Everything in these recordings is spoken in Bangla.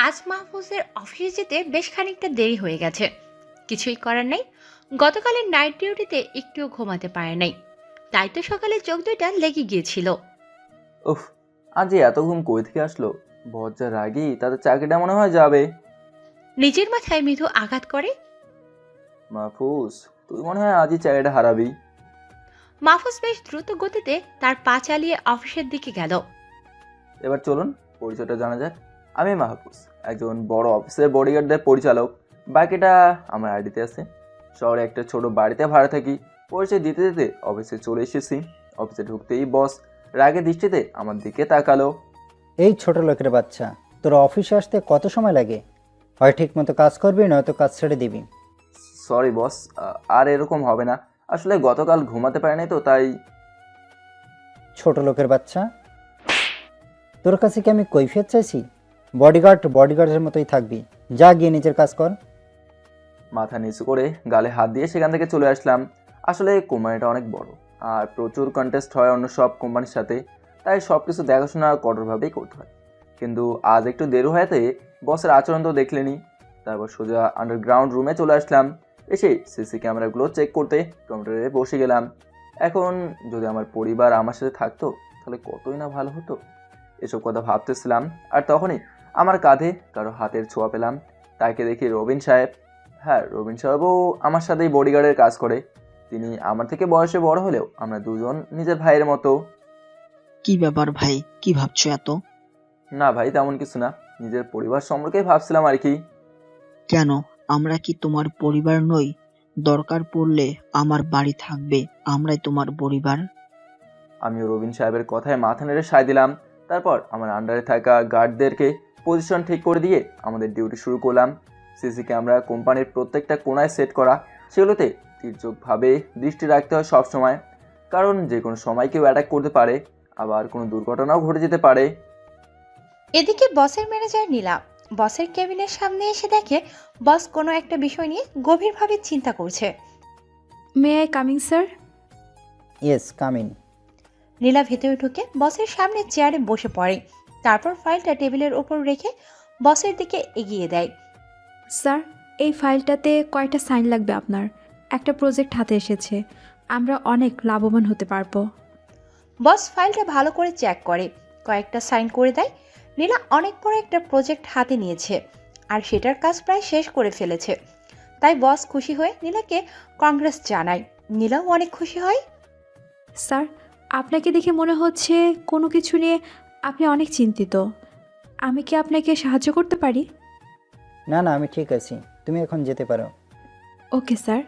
আজ মাহফুজের অফিসে যেতে বেশ খানিকটা দেরি হয়ে গেছে। কিছুই করার নেই, গতকালের নাইট ডিউটিতে একটুও ঘুমাতে পারে নাই, তাই তো সকালে চোখ দুইটা লেগে গিয়েছিল। উফ, আজ এত ঘুম কই থেকে আসলো? বর যা রাগী, তাদের চাকরিটা মনে হয় যাবে। নিজের মাথায় মৃদু আঘাত করে। মাহফুজ, তুই মনে হয় আজই চাকরিটা হারাবি। মাহফুজ বেশ দ্রুত গতিতে তার পা চালিয়ে অফিসের দিকে গেল। এবার চলুন পরিচয়টা জানা যাক। আমি মাহফুজ, একজন বড় অফিসের বডিগার্ডদের পরিচালক। বাকিটা আমার আইডিতে আছে। শহরে একটা ছোট বাড়িতে ভাড়া থাকি। পরিচয় দিতে দিতে অফিসে চলে এসেছি। অফিসে ঢুকতেই বস রাগে দৃষ্টিতে আমার দিকে তাকালো। এই ছোট লোকের বাচ্চা, তোর অফিসে আসতে কত সময় লাগে? হয় ঠিক মতো কাজ করবি, নয়তো কাজ ছেড়ে দিবি। সরি বস, আর এরকম হবে না। আসলে গতকাল ঘুমাতে পারিনি তো তাই। ছোট লোকের বাচ্চা, তোর কাছে কি আমি কৈফিয়ত চাইছি? বডিগার্ডের মতোই থাকবি। যা গিয়ে নিজের কাজ কর। মাথা নিচু করে গালে হাত দিয়ে সেখান থেকে চলে আসলাম। আসলে কোম্পানিটা অনেক বড় আর প্রচুর কন্টেস্ট হয় অন্য সব কোম্পানির সাথে, তাই সব কিছু দেখাশোনা কঠোরভাবেই করতে হয়। কিন্তু আজ একটু দেরি হয়েতে বসের আচরণ তো দেখলেনি। তারপর সোজা আন্ডারগ্রাউন্ড রুমে চলে আসলাম। এসে সিসি ক্যামেরাগুলো চেক করতে কম্পিউটারে বসে গেলাম। এখন যদি আমার পরিবার আমার সাথে থাকতো তাহলে কতই না ভালো হতো। এসব কথা ভাবতেছিলাম আর তখনই আমার কাঁধে কারো হাতের ছোঁয়া পেলাম। তাকে দেখি রবিন সাহেব। হ্যাঁ, রবিন সাহেবও আমার সাথেই বডিগার্ডের কাজ করে। তিনি আমার থেকে বয়সে বড় হলেও আমরা দুজন নিজের ভাইয়ের মতো। কি ব্যাপার ভাই, কি ভাবছো এত? না ভাই, তেমন কিছু না, নিজের পরিবার সম্পর্কে ভাবছিলাম আর কি। কেন, আমরা কি তোমার পরিবার নই? দরকার পড়লে আমার বাড়ি থাকবে, আমরাই তোমার পরিবার। আমিও রবিন সাহেবের কথায় মাথা নেড়ে সায় দিলাম। তারপর আমার আন্ডারে থাকা গার্ডদেরকে পজিশন ঠিক করে দিয়ে আমাদের ডিউটি শুরু করলাম। সিসি ক্যামেরা কোম্পানির প্রত্যেকটা কোণায় সেট করা, সেগুলোতে তীর্যকভাবে দৃষ্টি রাখতে হয় সব সময়, কারণ যে কোনো সময় কেউ অ্যাটাক করতে পারে, আবার কোনো দুর্ঘটনাও ঘটে যেতে পারে। এদিকে বসের ম্যানেজার নীলা বসের কেবিনের সামনে এসে দেখে বস কোনো একটা বিষয় নিয়ে গভীরভাবে চিন্তা করছে। May I coming sir? Yes, come in. Nila ভেতরে ঢুকে বসের সামনে চেয়ারে বসে পড়ে। তারপর ফাইলটা টেবিলের ওপর রেখে বসের দিকে এগিয়ে দেয়। স্যার, এই ফাইলটাতে কয়টা সাইন লাগবে আপনার? একটা প্রজেক্ট হাতে এসেছে, আমরা অনেক লাভবান হতে পারবো। বস ফাইলটা ভালো করে চেক করে কয়েকটা সাইন করে দেয়। নীলা অনেক বড় একটা প্রজেক্ট হাতে নিয়েছে আর সেটার কাজ প্রায় শেষ করে ফেলেছে। তাই বস খুশি হয়ে নীলাকে কংগ্রেস জানায়। নীলাও অনেক খুশি হয়। স্যার, আপনাকে দেখে মনে হচ্ছে কোনো কিছু নিয়ে আপনি অনেক চিন্তিত। আমি কি আপনাকে সাহায্য করতে পারি? না না, আমি ঠিক আছি, তুমি এখন যেতে পারো। Okay sir.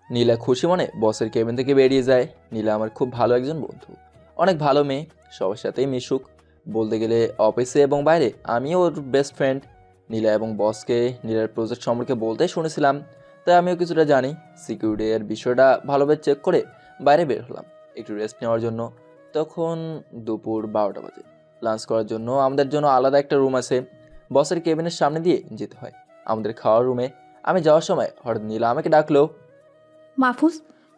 নীলা খুশি মনে বসের কেবিন থেকে বেরিয়ে যায়। নীলা আমার খুব ভালো একজন বন্ধু, অনেক ভালো মেয়ে, সবার সাথেই মিশুক। বলতে গেলে অফিসে এবং বাইরে আমিও ওর বেস্ট ফ্রেন্ড। নীলা এবং বসকে নীলার প্রজেক্ট সম্পর্কে বলতে শুনেছিলাম, তাই আমিও কিছুটা জানি। সিকিউরিটি এর বিষয়টা ভালোভাবে চেক করে বাইরে বের হলাম একটু রেস্ট নেওয়ার জন্য। তখন দুপুর 12টা বাজে। লাঞ্চ করার জন্য আমাদের জন্য আলাদা একটা রুম আছে, বসের কেবিনের সামনে দিয়ে যেতে হয় আমাদের খাওয়ার রুমে। আমি যাওয়ার সময় হঠাৎ নীলা আমাকে ডাকলো। মাহফুজ,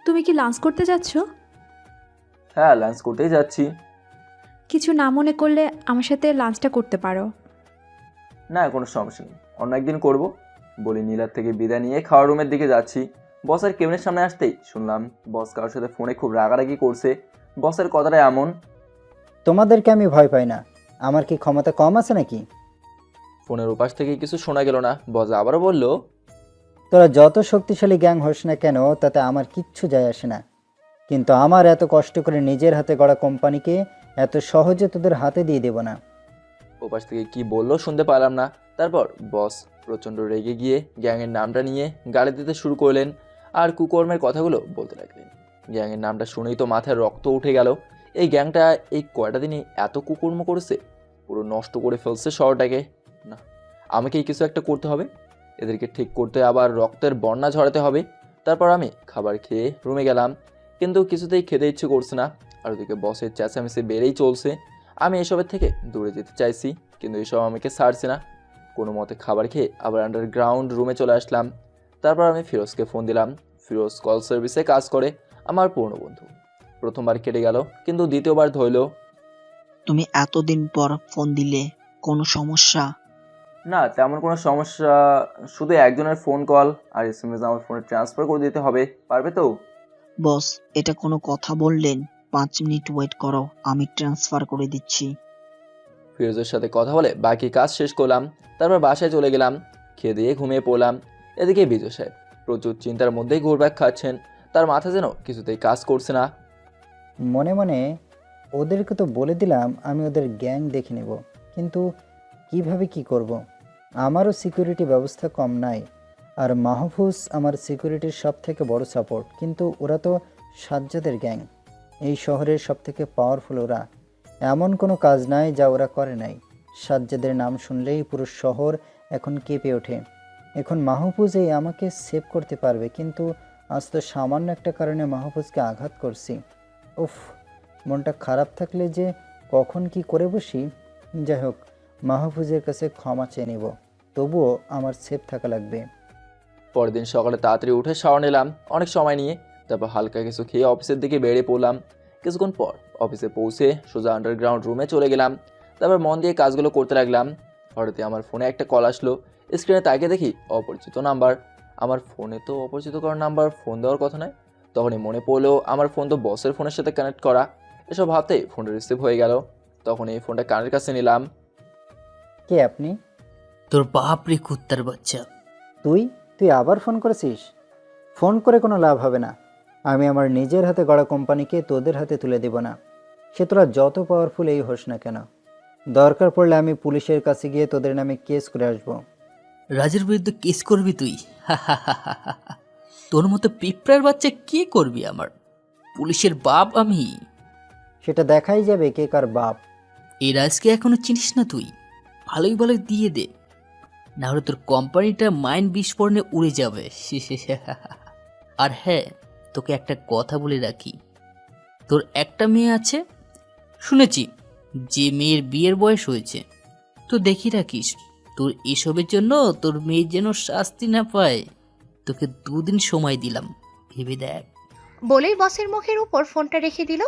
তুমি কি লাঞ্চ করতে যাচ্ছ? হ্যাঁ, লাঞ্চ করতেই যাচ্ছি। কিছু না মনে করলে আমার সাথে লাঞ্চটা করতে পারো। না, কোনো সমস্যা নেই, অন্য একদিন করব বলি নীলার থেকে বিদায় নিয়ে খাওয়ার রুমের দিকে যাচ্ছি। বসের কেবিনের সামনে আসতেই শুনলাম বস কারোর সাথে ফোনে খুব রাগারাগি করছে। বসের কথাটা এমন। তোমাদেরকে আমি ভয় পাই না, আমার কি ক্ষমতা কম আছে নাকি? ফোনের ওপাশ থেকে কিছু শোনা গেল না। বস আবারও বলল, তোরা যত শক্তিশালী গ্যাং হোস না কেন, তাতে আমার কিচ্ছু যায় আসে না, কিন্তু আমার এত কষ্ট করে নিজের হাতে গড়া কোম্পানিকে এত সহজে তোদের হাতে দিয়ে দেব না। ওপাশ থেকে কি বললো শুনতে পারলাম না। তারপর বস প্রচণ্ড রেগে গিয়ে গ্যাংয়ের নামটা নিয়ে গালি দিতে শুরু করলেন আর কুকর্মের কথাগুলো বলতে লাগলেন। গ্যাংয়ের নামটা শুনেই তো মাথায় রক্ত উঠে গেল। এই গ্যাংটা এই কয়টা দিনই এত কুকর্ম করেছে, পুরো নষ্ট করে ফেলছে শহরটাকে। না, আমাকেই কিছু একটা করতে হবে, এদেরকে ঠিক করতে আবার রক্তের বন্যা ঝরাতে হবে। তারপর আমি খাবার খেয়ে রুমে গেলাম, কিন্তু কিছুতেই খেতে ইচ্ছে করছে না। আর ওদিকে বসের চেঁচামেচি বেড়েই চলছে। আমি এসবের থেকে দূরে যেতে চাইছি, কিন্তু এসব আমাকে ছাড়ছে না। কোনো মতে খাবার খেয়ে আবার আন্ডারগ্রাউন্ড রুমে চলে আসলাম। তারপর আমি ফিরোজকে ফোন দিলাম। ফিরোজ কল সার্ভিসে কাজ করে, আমার পুরনো বন্ধু। প্রথমবার কেটে গেল, কিন্তু দ্বিতীয়বার ধরল। তুমি এতদিন পর ফোন দিলে, কোনো সমস্যা? না তেমন কোনো সমস্যা, শুধু একজনের ফোন কল আর এসএমএস আমার ফোনে ট্রান্সফার করে দিতে হবে, পারবে তো? বস, এটা কোনো কথা বললেন? 5 মিনিট ওয়েট করো, আমি ট্রান্সফার করে দিচ্ছি। ফিরোজের সাথে কথা বলে বাকি কাজ শেষ করলাম, তারপর বাসায় চলে গেলাম, খেয়ে দিয়ে ঘুমিয়ে পড়লাম। এদিকে বিজয় সাহেব প্রচুর চিন্তার মধ্যেই ঘুরপাক খাচ্ছেন, তার মাথা যেন কিছুতেই কাজ করছে না। মনে মনে ওদেরকে তো বলে দিলাম আমি ওদের গ্যাং দেখে নেব, কিন্তু কিভাবে কি করব? আমারও সিকিউরিটি ব্যবস্থা কম নাই, আর মাহফুজ আমার সিকিউরিটির সব থেকে বড় সাপোর্ট, কিন্তু ওরা তো সাজ্জাদের গ্যাং, এই শহরের সব থেকে পাওয়ারফুল ওরা। এমন কোনো কাজ নাই যা ওরা করে নাই। সাজ্জাদের নাম শুনলেই পুরো শহর এখন কেঁপে ওঠে। এখন মাহফুজ এই আমাকে সেভ করতে পারবে, কিন্তু আজ তো সামান্য একটা কারণে মাহফুজকে আঘাত করছি। উফ, মনটা খারাপ থাকলে যে কখন কি করে বসি। যাই হোক, মাহফুজের কাছে ক্ষমা চেয়ে নেব, তবুও আমার সেফ থাকা লাগবে। পরের দিন সকালে তাড়াতাড়ি উঠে শাওয়ার নিলাম অনেক সময় নিয়ে, তারপর হালকা কিছু খেয়ে অফিসের দিকে বেরিয়ে পড়লাম। কিছুক্ষণ পর অফিসে পৌঁছে সোজা আন্ডারগ্রাউন্ড রুমে চলে গেলাম, তারপর মন দিয়ে কাজগুলো করতে লাগলাম। হঠাৎই আমার ফোনে একটা কল আসলো, স্ক্রিনে তাকিয়ে দেখি অপরিচিত নাম্বার। আমার ফোনে তো অপরিচিত করার নাম্বার ফোন দেওয়ার কথা নয়। তখনই মনে পড়লো আমার ফোন তো বসের ফোনের সাথে কানেক্ট করা। এসব ভাবতেই ফোনটা রিসিভ হয়ে গেল। তখন এই ফোনটা কানের কাছে নিলাম। কে আপনি? তোর বাপ রে কুত্তার বাচ্চা। তুই তুই আবার ফোন করেছিস? ফোন করে কোনো লাভ হবে না। আমি আমার নিজের হাতে গড়া কোম্পানিকে তোদের হাতে তুলে দেব না, সে তোরা যত পাওয়ারফুল এই হোস না কেন। দরকার পড়লে আমি পুলিশের কাছে গিয়ে তোদের নামে কেস করে আসবো। রাজের বিরুদ্ধে কেস করবি তুই? তোর মতো পিঁপড়ার বাচ্চা কে করবি আমার? পুলিশের বাপ আমি। সেটা দেখাই যাবে কে কার বাপ। এই রাজকে এখনো চিনিস না তুই? ভালোই ভালোই দিয়ে দে, না হলে তোর কোম্পানিটা মাইন বিস্ফোরণে উড়ে যাবে। আর হ্যাঁ, তোকে একটা কথা বলে রাখি, তোর একটা মেয়ে আছে শুনেছি, যে মেয়ের বিয়ের বয়স হয়েছে। তো দেখি রাখিস, তোর এসবের জন্য তোর মেয়ে যেন শাস্তি না পায়। তোকে 2 দিন সময় দিলাম, ভেবে দেখ। বলেই বসের মুখের উপর ফোনটা রেখে দিল।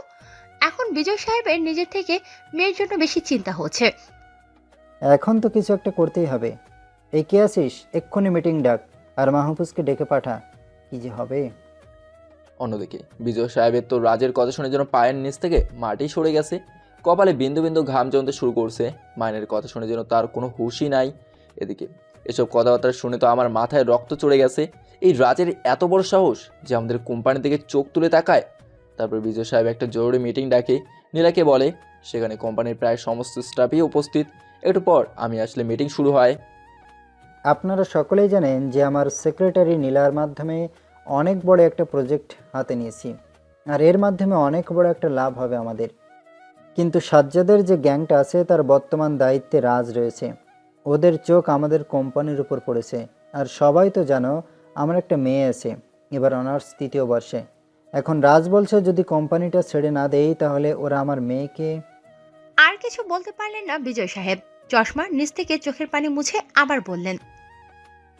এখন বিজয় সাহেবের নিজের থেকে মেয়ের জন্য বেশি চিন্তা হচ্ছে। এখন তো কিছু একটা করতেই হবে। এই কে আছিস? এক্ষুনি মিটিং ডাক আর মাহফুজকে ডেকে পাঠা। কি যে হবে। অন্যদিকে বিজয় সাহেবের তো রাজের কথা শুনে যেন পায়ের নিচ থেকে মাটি সরে গেছে, কপালে বিন্দু বিন্দু ঘাম জমতে শুরু করছে। মাইনের কথা শুনে যেন তার কোনো হুঁশই নাই। এদিকে এসব কথাবার্তা শুনে তো আমার মাথায় রক্ত চড়ে গেছে। এই রাজের এত বড় সাহস যে আমাদের কোম্পানি থেকে চোখ তুলে তাকায়। তারপর বিজয় সাহেব একটা জরুরি মিটিং ডাকে, নীলাকে বলে। সেখানে কোম্পানির প্রায় সমস্ত স্টাফই উপস্থিত। একটু পর আমি আসলে মিটিং শুরু হয়। আপনারা সকলেই জানেন যে আমার সেক্রেটারি নীলার মাধ্যমে অনেক বড় একটা প্রজেক্ট হাতে নিয়েছি, আর এর মাধ্যমে অনেক বড় একটা লাভ হবে আমাদের। কিন্তু সাজ্জাদের যে গ্যাংটা আছে তার বর্তমান দায়িত্বে রাজ রয়েছে। ওদের চোখ আমাদের কোম্পানির উপর পড়েছে। আর সবাই তো জানো আমার একটা মেয়ে আছে, এবার অনার্স 3য় বর্ষে। এখন রাজ বলছে যদি কোম্পানিটা ছেড়ে না দেই তাহলে ওরা আমার মেয়েকে। আর কিছু বলতে পারলেন না বিজয় সাহেব। চশমার নিচ থেকে চোখের পানি মুছে আবার বললেন,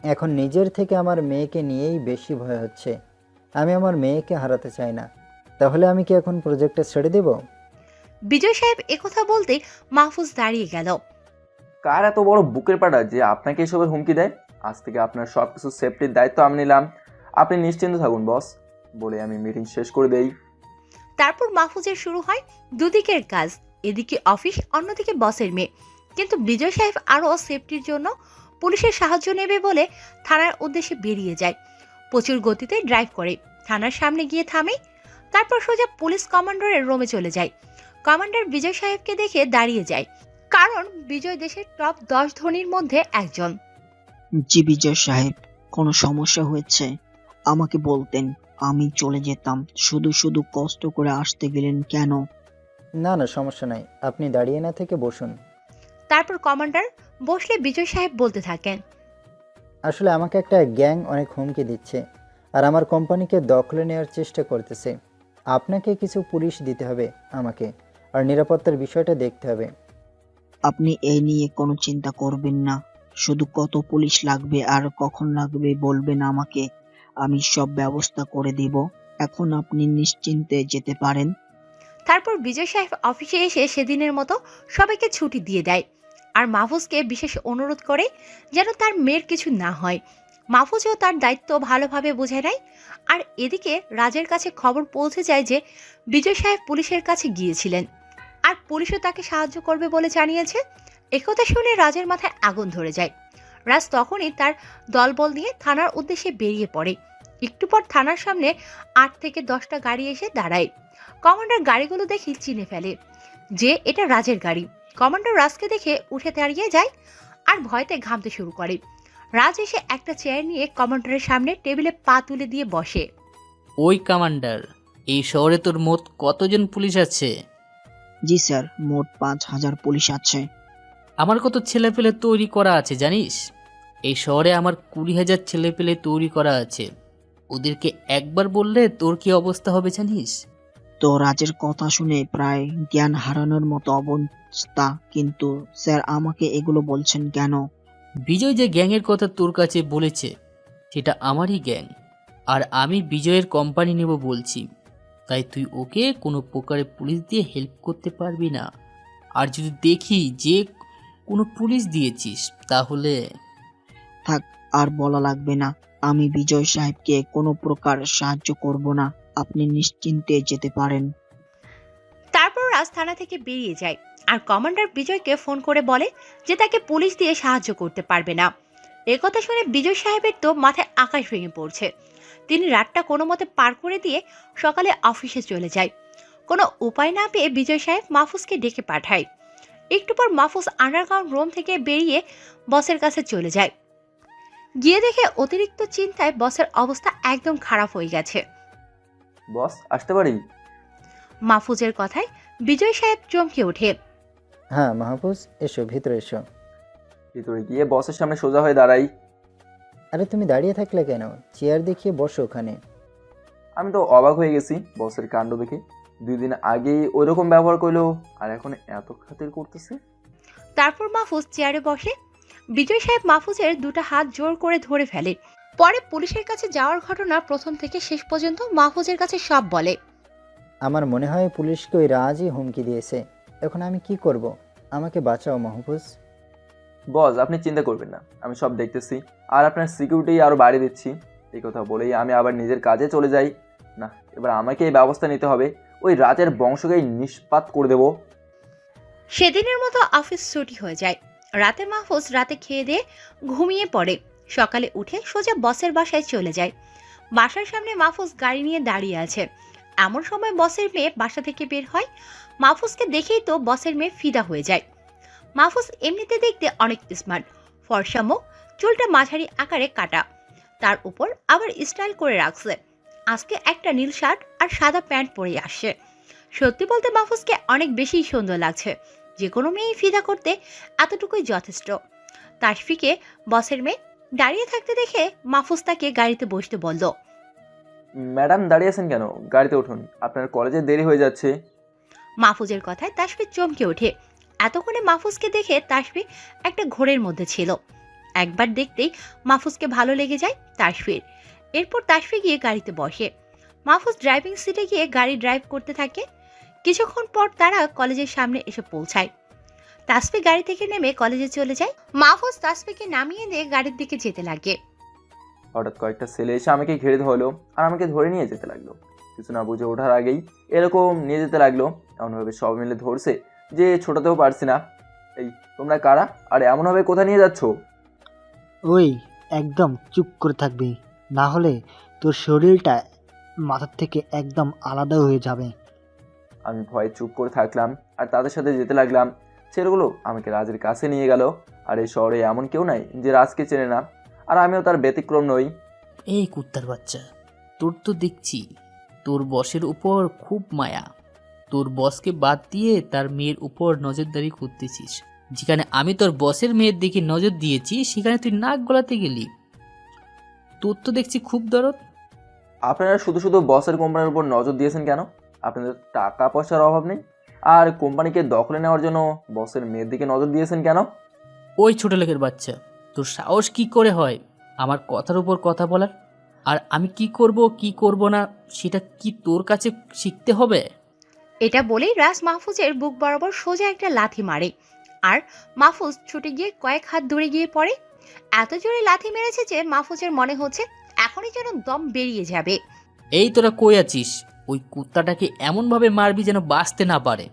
এখন নিজের থেকে আমার মেয়েকে নিয়েই বেশি ভয় হচ্ছে। আমি আমার মেয়েকে হারাতে চাই না। তাহলে আমি কি এখন প্রজেক্টটা ছেড়ে দেব? বিজয় সাহেব একথা বলতে মাহফুজ দাঁড়িয়ে গেল। কার এত বড় বুকের পাটা যে আপনাকে এসবের হুমকি দেয়? আজ থেকে আপনার সব কিছু সেফটির দায়িত্ব আমি নিলাম, আপনি নিশ্চিন্ত থাকুন বস, বলে আমি মিটিং শেষ করে দেই। তারপর মাহফুজের শুরু হয় দুদিকের কাজ, এদিকে অফিস, অন্যদিকে বসের মেয়ে। কিন্তু বিজয় সাহেব আরও সেফটির জন্য পুলিশের সাহায্য নেবে বলে থানার উদ্দেশ্যে বেরিয়ে যায়। প্রচুর গতিতে ড্রাইভ করে থানার সামনে গিয়ে থামে। তারপর সোজা পুলিশ কমান্ডারের রুমে চলে যায়। কমান্ডার বিজয় সাহেবকে দেখে দাঁড়িয়ে যায়, কারণ বিজয় দেশের টপ 10 ধনীর মধ্যে একজন। জি বিজয় সাহেব, কোনো সমস্যা হয়েছে আমাকে বলতেন, আমি চলে যেতাম। শুধু শুধু কষ্ট করে আসতে গেলেন কেন? না না, সমস্যা নাই, আপনি দাঁড়িয়ে না থেকে বসুন। তারপর কমান্ডার বসলে বিজয় সাহেব বলতে থাকেন, আসলে আমাকে একটা গ্যাং অনেক হুমকি দিচ্ছে, আর আমার কোম্পানিকে দখলে নেওয়ার চেষ্টা করতেছে। আপনাকে কিছু পুলিশ দিতে হবে আমাকে, আর নিরাপত্তার বিষয়টা দেখতে হবে। আপনি এই নিয়ে কোনো চিন্তা করবেন না। শুধু কত পুলিশ লাগবে আর কখন লাগবে বলবেন আমাকে, আমি সব ব্যবস্থা করে দিব। এখন আপনি নিশ্চিন্তে যেতে পারেন। তারপর বিজয় সাহেব অফিসে এসে সেদিনের মতো সবাইকে ছুটি দিয়ে দেয়। আর মাহফুজকে বিশেষ অনুরোধ করে যেন তার মেয়ের কিছু না হয়। মাহফুজও তার দায়িত্ব ভালোভাবে বুঝে নেয়। আর এদিকে রাজের কাছে খবর পৌঁছে যায় যে বিজয় সাহেব পুলিশের কাছে গিয়েছিলেন আর পুলিশও তাকে সাহায্য করবে বলে জানিয়েছে। একথা শুনে রাজের মাথায় আগুন ধরে যায়। রাজ তখনই তার দলবল নিয়ে থানার উদ্দেশ্যে বেরিয়ে পড়ে। একটু পর থানার সামনে 8 থেকে 10টা গাড়ি এসে দাঁড়ায়। কমান্ডার গাড়িগুলো দেখে চিনে ফেলে যে এটা রাজের গাড়ি। কমান্ডার রাজকে দেখে উঠে দাঁড়িয়ে যায় আর ভয়তে ঘামতে শুরু করে। রাজ এসে একটা চেয়ার নিয়ে কমান্ডারের সামনে টেবিলে পা তুলে দিয়ে বসে। ওই কমান্ডার, এই শহরে তোর মোট কতজন পুলিশ আছে? জি স্যার, মোট 5,000 পুলিশ আছে। আমার কত ছেলেপেলে তৈরি করা আছে জানিস? এই শহরে আমার 20,000 ছেলেপেলে তৈরি করা আছে। ওদেরকে একবার বললে তোর কি অবস্থা হবে জানিস? তো রাজের কথা শুনে প্রায় জ্ঞান হারানোর মতো অবস্থা। কিন্তু স্যার, আমাকে এগুলো বলছেন কেন? বিজয় যে গ্যাংয়ের কথা তোর কাছে বলেছে সেটা আমারই গ্যাং, আর আমি বিজয়ের কোম্পানি নেব বলছি। তাই তুই ওকে কোনো প্রকারে পুলিশ দিয়ে হেল্প করতে পারবি না। আর যদি দেখি যে কোনো পুলিশ দিয়েছিস তাহলে থাক, আর বলা লাগবে না। আমি বিজয় সাহেবকে কোনো প্রকার সাহায্য করব না। আপনি নিশ্চিন্তে যেতে পারেন। তারপর রাজ থানা থেকে বেরিয়ে যায় আর কমান্ডার বিজয়কে ফোন করে বলে যে তাকে পুলিশ দিয়ে সাহায্য করতে পারবে না। একথা শুনে বিজয় সাহেবের তো মাথায় আকাশ ভেঙে পড়ছে। তিনি রাতটা কোনো মতে পার করে দিয়ে সকালে অফিসে চলে যায়। কোনো উপায় না পেয়ে বিজয় সাহেব মাহফুজকে ডেকে পাঠায়। একটু পর মাহফুজ আন্ডারগ্রাউন্ড রুম থেকে বেরিয়ে বসের কাছে চলে যায়। গিয়ে দেখে অতিরিক্ত চিন্তায় বসের অবস্থা একদম খারাপ হয়ে গেছে। বস, আসতে পারি? মাহফুজের কথায় বিজয় সাহেব চমকে ওঠে। হ্যাঁ মাহফুজ, এসো ভিতরে এসো। ভিতরে গিয়ে বসের সামনে সোজা হয়ে দাঁড়াই। আরে তুমি দাঁড়িয়ে থাকলে কেন? চেয়ার দেখিয়ে বসো ওখানে। আমি তো অবাক হয়ে গেছি বসের কাণ্ড দেখে। 2 দিন আগেই ওইরকম ব্যবহার করলো আর এখন এত খাতির করতেছে। তারপর মাহফুজ চেয়ারে বসে। বিজয় সাহেব মাহফুজের 2টা হাত জোর করে ধরে ফেলে। পরে পুলিশের কাছে যাওয়ার ঘটনা প্রথম থেকে শেষ পর্যন্ত মাহফুজের কাছে সব বলে। আমার মনে হয় পুলিশকে ওই রাজই হুমকি দিয়েছে। এখন আমি কি করব? আমাকে বাঁচাও মাহফুজ। বস, আপনি চিন্তা করবেন না, আমি সব দেখতেছি আর আপনার সিকিউরিটি আরও বাড়িয়ে দিচ্ছি। এই কথা বলেই আমি আবার নিজের কাজে চলে যাই। না, এবার আমাকে এই ব্যবস্থা নিতে হবে। ওই রাজের বংশকেই নিষ্পাত করে দেব। সেদিনের মতো অফিস ছুটি হয়ে যায়। রাতে মাহফুজ রাতে খেয়ে দিয়ে ঘুমিয়ে পড়ে। সকালে উঠে সোজা বসের বাসায় চলে যায়। বাসার সামনে মাহফুজ গাড়ি নিয়ে দাঁড়িয়ে আছে। এমন সময় বসের মেয়ে বাসা থেকে বের হয়। মাহফুজকে দেখেই তো বসের মেয়ে ফিদা হয়ে যায়। মাহফুজ এমনিতে দেখতে অনেক স্মার্ট, ফর্সা মুখ, চুলটা মাঝারি আকারে কাটা, তার উপর আবার স্টাইল করে রাখছে। আজকে একটা নীল শার্ট আর সাদা প্যান্ট পরে আসছে। সত্যি বলতে মাহফুজকে অনেক বেশি সুন্দর লাগছে। যে কোনো মেয়েই ফিদা করতে এতটুকুই যথেষ্ট। তাশফিকে বসের মেয়ে দাঁড়িয়ে থাকতে দেখে মাহফুজ তাকে গাড়িতে বসতে বলল। ম্যাডাম, দাঁড়িয়ে আছেন কেন? গাড়িতে উঠুন, আপনার কলেজে দেরি হয়ে যাচ্ছে। মাহফুজের কথায় তাশফি চমকে ওঠে। এতক্ষণে মাহফুজকে দেখে তাশফি একটা ঘোরের মধ্যে ছিল। একবার দেখতেই মাহফুজকে ভালো লেগে যায় তাশফির। এরপর তাশফি গিয়ে গাড়িতে বসে। মাহফুজ ড্রাইভিং সিটে গিয়ে গাড়ি ড্রাইভ করতে থাকে। কিছুক্ষণ পর তারা কলেজের সামনে এসে পৌঁছায়। তাসফি গাড়ি থেকে নেমে কলেজে চলে যায়। মাহফুজ তাসফিকে নামিয়ে দিয়ে গাড়ির দিকে যেতে লাগে। হঠাৎ কয়েকটা ছেলে এসে আমাকে ঘিরে ধরলো আর আমাকে ধরে নিয়ে যেতে লাগলো। কিছু না বুঝে ওঠার আগেই এরকম নিয়ে যেতে লাগলো। এমনভাবে সব মিলে ধরছে যে ছোটাতেও পারছি না। এই, তোমরা কারা আর এমনভাবে কোথায় নিয়ে যাচ্ছ? ওই, একদম চুপ করে থাকবি, না হলে তোর শরীরটা মাথার থেকে একদম আলাদা হয়ে যাবে। আমি ভয়ে চুপ করে থাকলাম আর তাদের সাথে যেতে লাগলাম। ছেলেগুলো আমাকে রাজের কাছে নিয়ে গেল। আর এই শহরে এমন কেউ নাই যে রাজকে চেনে না, আর আমিও তার ব্যতিক্রম নই। এই কুত্তার বাচ্চা, তোর তো দেখছি তোর বসের উপর খুব মায়া। তোর বসকে বাদ দিয়ে তার মেয়ের উপর নজরদারি করতেছিস। যেখানে আমি তোর বসের মেয়ের দিকে নজর দিয়েছি সেখানে তুই নাক গলাতে গেলি। তোর তো দেখছি খুব দরদ। আপনারা শুধু শুধু বসের কোম্পানির উপর নজর দিয়েছেন কেন? আপনাদের টাকা পয়সার অভাব নেই, আর কোম্পানিকে দখলে নেওয়ার জন্য বসের মেয়ের দিকে নজর দিয়েছেন কেন? ওই ছোট লোকের বাচ্চা, তোর সাহস কি করে হয় আমার কথার উপর কথা বলার? আর আমি কি করব কি করব না সেটা কি তোর কাছে শিখতে হবে? এটা বলেই রাজ মাহফুজের বুক বরাবর সোজা একটা লাথি মারে। আর মাহফুজ ছুটে গিয়ে কয়েক হাত দূরে গিয়ে পড়ে। এত জোরে লাথি মেরেছে যে মাহফুজের মনে হচ্ছে এখনই যেন দম বেরিয়ে যাবে। এই তোরা কই আছিস? ওই কুত্তাটাকে এমনভাবে মারবি যেন বাঁচতে না পারে।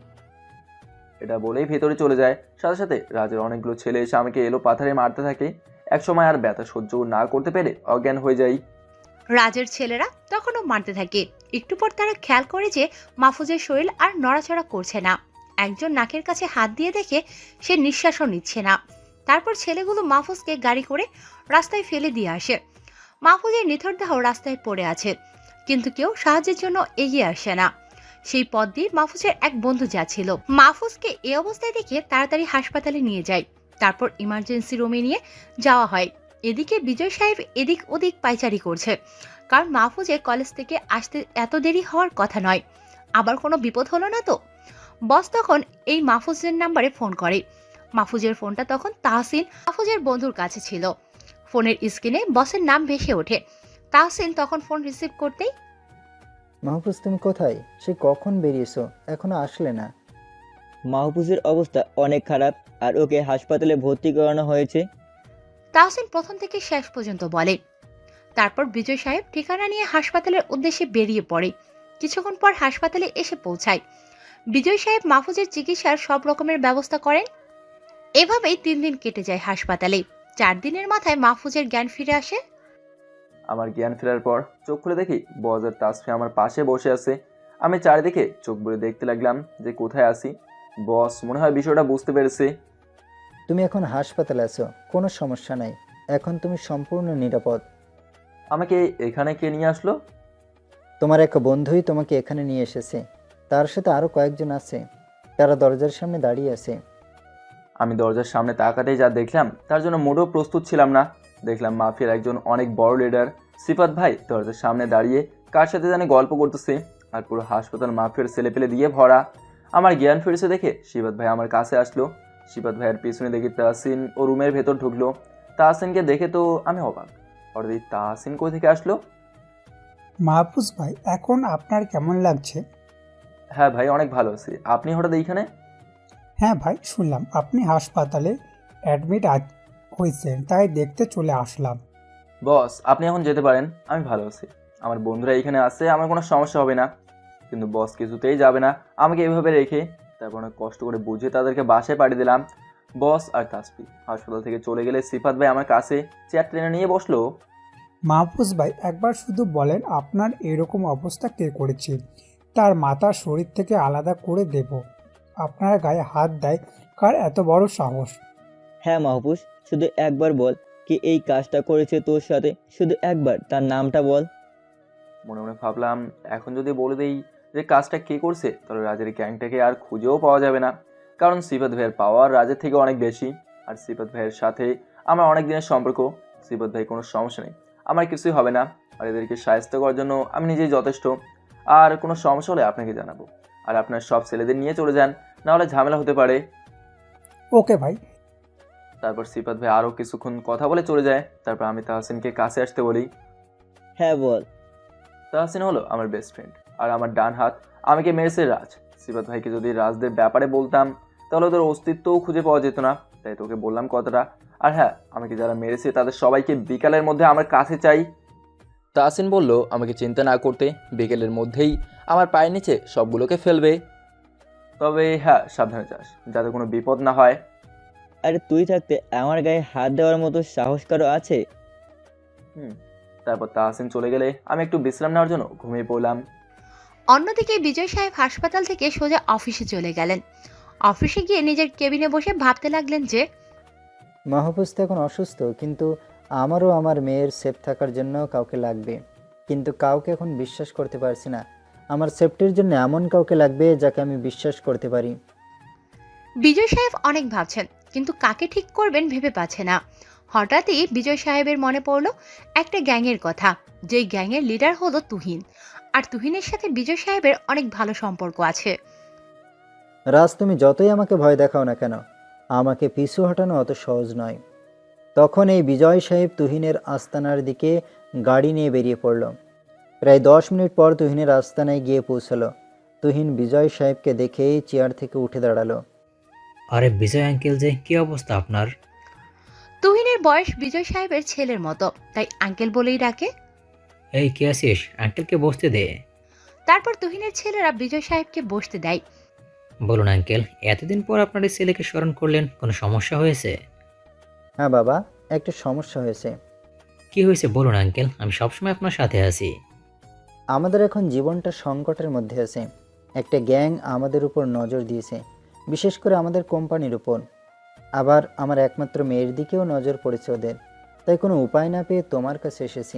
এটা বলেই ভেতরে চলে যায়। সাথে সাথে রাজের অনেকগুলো ছেলে এসে আমাকে এলো পাথারে মারতে থাকে। একসময় আর ব্যথা সহ্য না করতে পেরে অজ্ঞান হয়ে যাই। রাজের ছেলেরা তখনও মারতে থাকে। একটু পর তারা খেয়াল করে যে মাহফুজের শরীর আর নড়াচড়া করছে না। একজন নাকের কাছে হাত দিয়ে দেখে সে নিঃশ্বাসও নিচ্ছে না। তারপর ছেলেগুলো মাহফুজকে গাড়ি করে রাস্তায় ফেলে দিয়ে আসে। মাহফুজের নিথর দেহ রাস্তায় পড়ে আছে, কিন্তু কেউ সাহায্যের জন্য এগিয়ে আসে না। সেই পথ দিয়ে মাহফুজের এক বন্ধু যাচ্ছিল। মাহফুজকে এই অবস্থায় দেখে তাড়াতাড়ি হাসপাতালে নিয়ে যায়। তারপর ইমার্জেন্সি রুমে নিয়ে যাওয়া হয়। এদিকে বিজয় সাহেব এদিক ওদিক পায়চারি করছে, কারণ মাহফুজের কলেজ থেকে আসতে এত দেরি হওয়ার কথা নয়। আবার কোনো বিপদ হলো না তো? বস তখন এই মাহফুজের নাম্বারে ফোন করে। মাহফুজের ফোনটা তখন তাহসিন মাহফুজের বন্ধুর কাছে ছিল। ফোনের স্ক্রিনে বসের নাম ভেসে ওঠে। তাহসিন তখন ফোন রিসিভ করতেই, মাহফুজ তুমি কোথায়? সে কখন বেরিয়েছো, এখনো আসলে না? মাহফুজের অবস্থা অনেক খারাপ, আর ওকে হাসপাতালে ভর্তি করানো হয়েছে। তাহসিন প্রথম থেকে শেষ পর্যন্ত বলে। তারপর বিজয় সাহেব ঠিকানা নিয়ে হাসপাতালের উদ্দেশ্যে বেরিয়ে পড়ে। কিছুক্ষণ পর হাসপাতালে এসে পৌঁছায়। বিজয় সাহেব মাহফুজের চিকিৎসার সব রকমের ব্যবস্থা করেন। এভাবেই 3 দিন কেটে যায় হাসপাতালে। 4 দিনের মাথায় মাহফুজের জ্ঞান ফিরে আসে। আমার জ্ঞান ফেরার পর চোখ খুলে দেখি বজ আর তাসফি আমার পাশে বসে আছে। আমি চারিদিকে চোখ বুলে দেখতে লাগলাম যে কোথায় আছি। বস মনে হয় বিষয়টা বুঝতে পেরেছে। তুমি এখন হাসপাতালে আছো, কোনো সমস্যা নাই, এখন তুমি সম্পূর্ণ নিরাপদ। আমাকে এখানে কে নিয়ে আসলো? তোমার এক বন্ধুই তোমাকে এখানে নিয়ে এসেছে, তার সাথে আরও কয়েকজন আছে, তারা দরজার সামনে দাঁড়িয়ে আছে। আমি দরজার সামনে তাকাতেই যা দেখলাম তার জন্য মোটেও প্রস্তুত ছিলাম না। দেখলাম মাফিয়ার একজন অনেক বড় লিডার সিফাত ভাই দরজার সামনে দাঁড়িয়ে কার সাথে জানি গল্প করতেছে। আর পুরো হাসপাতাল মাফিয়ার ছেলেপেলে দিয়ে ভরা। আমার জ্ঞান ফিরেছে দেখে সিফাত ভাই আমার কাছে আসলো। সিফাত ভাইয়ের পিছনে দেখি তাহসিন ও রুমের ভেতর ঢুকলো। তাহসিনকে দেখে তো আমি অবাক। হঠাৎ তাহসিন কই থেকে আসলো? মাহফুজ ভাই, এখন আপনার কেমন লাগছে? হ্যাঁ ভাই, অনেক ভালো আছি। আপনি হঠাৎ এইখানে? হ্যাঁ ভাই, শুনলাম আপনি হাসপাতালে অ্যাডমিট হয়েছেন, তাই দেখতে চলে আসলাম। বস আপনি এখন যেতে পারেন, আমি ভালো আছি। আমার বন্ধুরা এখানে আছে, আমার কোনো সমস্যা হবে না। কিন্তু বস কিছুতেই যাবে না আমাকে এভাবে রেখে। তারপর অনেক কষ্ট করে বুঝে তাদেরকে বাসায় পাঠিয়ে দিলাম। বস আর তাসফি হাসপাতাল থেকে চলে গেলে সিফাত ভাই আমার কাছে চেয়ার টেনে নিয়ে বসলো। মাহফুজ ভাই, একবার শুধু বলেন আপনার এরকম অবস্থা কে করেছে? তার মাথা শরীর থেকে আলাদা করে দেব। আপনার গায়ে হাত দেয় কার এত বড় সাহস? হ্যাঁ মাহফুজ, শুধু একবার বল কি এই কাজটা করেছে তোর সাথে, শুধু একবার তার নামটা বল। মনে মনে ভাবলাম এখন যদি বলে দেই যে কাজটা কে করছে তাহলে রাজের গ্যাংটাকে আর খুঁজেও পাওয়া যাবে না। কারণ সিফাত ভাইয়ের পাওয়ার রাজের থেকে অনেক বেশি। আর সিফাত ভাইয়ের সাথে আমার অনেক দিনের সম্পর্ক। সিফাত ভাই কোনো সমস্যা নেই, আমার কিছুই হবে না। আর এদেরকে সাহায্য করার জন্য আমি নিজেই যথেষ্ট। আর কোনো সমস্যা হলে আপনাকে জানাবো। আর আপনার সব ছেলেদের নিয়ে চলে যান, নাহলে ঝামেলা হতে পারে। ওকে ভাই। তারপর সিফাত ভাই আরও কিছুক্ষণ কথা বলে চলে যায়। তারপর আমি তাহসিনকে কাছে আসতে বলি। হ্যাঁ বল। তাহসিন হলো আমার বেস্ট ফ্রেন্ড আর আমার ডান হাত। আমাকে মেরেছে রাজ। সিফাত ভাইকে যদি রাজদের ব্যাপারে বলতাম তাহলে ওদের অস্তিত্বও খুঁজে পাওয়া যেত না, তাই তোকে বললাম কথাটা। আর হ্যাঁ, আমাকে যারা মেরেছে তাদের সবাইকে বিকালের মধ্যে আমার কাছে চাই। তাহসিন বলল আমাকে চিন্তা না করতে, বিকেলের মধ্যেই আমার পায়ের নিচে সবগুলোকে ফেলবে। তবে হ্যাঁ, সাবধানে যাস যাতে কোনো বিপদ না হয়। আরে তুই থাকতে আমার গায়ে হাত দেওয়ার মতো সাহস কারো আছে? তারপর তাহসিন চলে গেলে আমি একটু বিশ্রাম নেওয়ার জন্য ঘুমিয়ে পড়লাম। অন্যদিকে বিজয় সাহেব হাসপাতাল থেকে সোজা অফিসে চলে গেলেন। অফিসে গিয়ে নিজের কেবিনে বসে ভাবতে লাগলেন যে মাহফুজ তো এখন অসুস্থ, কিন্তু আমারও আমার মেয়ের সেফ থাকার জন্য কাউকে লাগবে। কিন্তু কাউকে এখন বিশ্বাস করতে পারছি না। আমার সেফটির জন্য এমন কাউকে লাগবে যাকে আমি বিশ্বাস করতে পারি। বিজয় সাহেব অনেক ভাবছেন, কিন্তু কাকে ঠিক করবেন ভেবে পাচ্ছে না। হঠাৎই বিজয় সাহেবের মনে পড়ল একটা গ্যাংয়ের কথা, যেই গ্যাংয়ের লিডার হলো তুহিন। আর তুহিনের সাথে বিজয় সাহেবের অনেক ভালো সম্পর্ক আছে। রাজ, তুমি যতই আমাকে ভয় দেখাও না কেন, আমাকে পিছু হটানো অত সহজ নয়। তখন এই বিজয় সাহেব তুহিনের আস্তানার দিকে গাড়ি নিয়ে বেরিয়ে পড়ল। প্রায় 10 মিনিট পর তুহিনের আস্তানায় গিয়ে পৌঁছালো। তুহিন বিজয় সাহেবকে দেখেই চেয়ার থেকে উঠে দাঁড়ালো। আরে বিজয় আঙ্কেল যে, কি অবস্থা আপনার? তুহিনের বয়স বিজয় সাহেবের ছেলের মতো, তাই আঙ্কেল বলেই ডাকে। এই কে আছিস? আঙ্কেলকে বসতে দে। তারপর তুহিনের ছেলেরা বিজয় সাহেবকে বসতে দেয়। বলুন আঙ্কেল, এতদিন পর আপনার এই ছেলেকে স্মরণ করলেন, কোনো সমস্যা হয়েছে? হ্যাঁ বাবা, একটা সমস্যা হয়েছে। কি হয়েছে বলুন আঙ্কেল, আমি সবসময় আপনার সাথে আছি। আমাদের এখন জীবনটা সংকটের মধ্যে আছে। একটা গ্যাং আমাদের উপর নজর দিয়েছে, বিশেষ করে আমাদের কোম্পানির উপর। আবার আমার একমাত্র মেয়ের দিকেও নজর পড়েছে ওদের। তাই কোনো উপায় না পেয়ে তোমার কাছে এসেছি।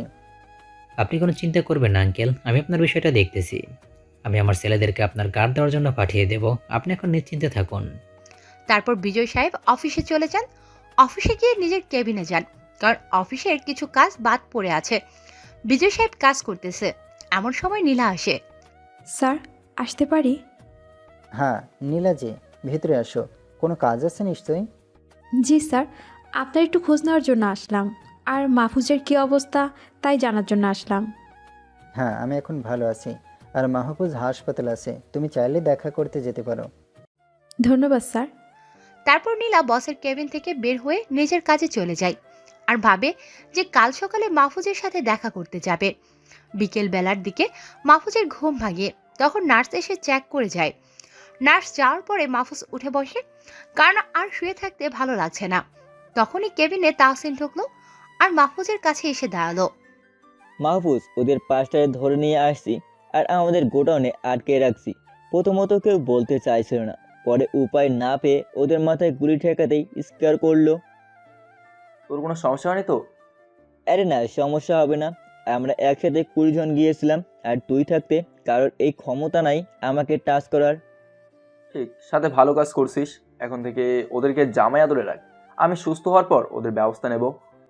আপনি কোনো চিন্তা করবেন না আঙ্কেল, আমি আপনার বিষয়টা দেখতেছি। আমি আমার ছেলেদেরকে আপনার গার্ড দেওয়ার জন্য পাঠিয়ে দেব, আপনি এখন নিশ্চিন্তে থাকুন। তারপর বিজয় সাহেব অফিসে চলে যান। অফিসে গিয়ে নিজের কেবিনে যান, কারণ অফিসের কিছু কাজ বাদ পড়ে আছে। বিজয় সাহেব কাজ করতেছে, এমন সময় নীলা আসে। স্যার, আসতে পারি? হ্যাঁ নীলাজি, ভেতরে আসো। কোনো কাজ আছে নিশ্চয়ই? জি স্যার, আপনার একটু খোঁজ নেওয়ার জন্য আসলাম। আর মাহফুজের কী অবস্থা তাই জানার জন্য আসলাম। হ্যাঁ, আমি এখন ভালো আছি। আর মাহফুজ হাসপাতাল আছে, তুমি চাইলে দেখা করতে যেতে পারো। ধন্যবাদ স্যার। তারপর নীলা বসের কেবিন থেকে বের হয়ে নিজের কাজে চলে যায় আর ভাবে যে কাল সকালে মাহফুজের সাথে দেখা করতে যাবে। বিকেল বেলার দিকে মাহফুজের ঘুম ভাঙে, তখন নার্স এসে চেক করে যায়। নার্স যাওয়ার পরে মাহফুজ উঠে বসে, কারণ আর শুয়ে থাকতে ভালো লাগছে না। তখনই কেবিনে তাহসিন ঢুকলো আর মাহফুজের কাছে এসে দাঁড়ালো। মাহফুজ, ওদের পাঁচটায় ধরে নিয়ে আসছি আর আমাদের গোডাউনে আটকে রাখছি। প্রথমত কেউ বলতে চাইছিল না, পরে উপায় না পেয়ে ওদের মাথায় গুলি ঠেকাতেই স্বীকার করলো। তোর কোনো সমস্যা হয়নি তো? আরে না, সমস্যা হবে না। আমরা একসাথে 20 জন গিয়েছিলাম, আর তুই থাকতে কারোর এই ক্ষমতা নাই আমাকে টাচ করার। ঠিক, সাথে ভালো কাজ করছিস। এখন থেকে ওদেরকে জামাই আদরে রাখ। আমি সুস্থ হওয়ার পর ওদের ব্যবস্থা নেব।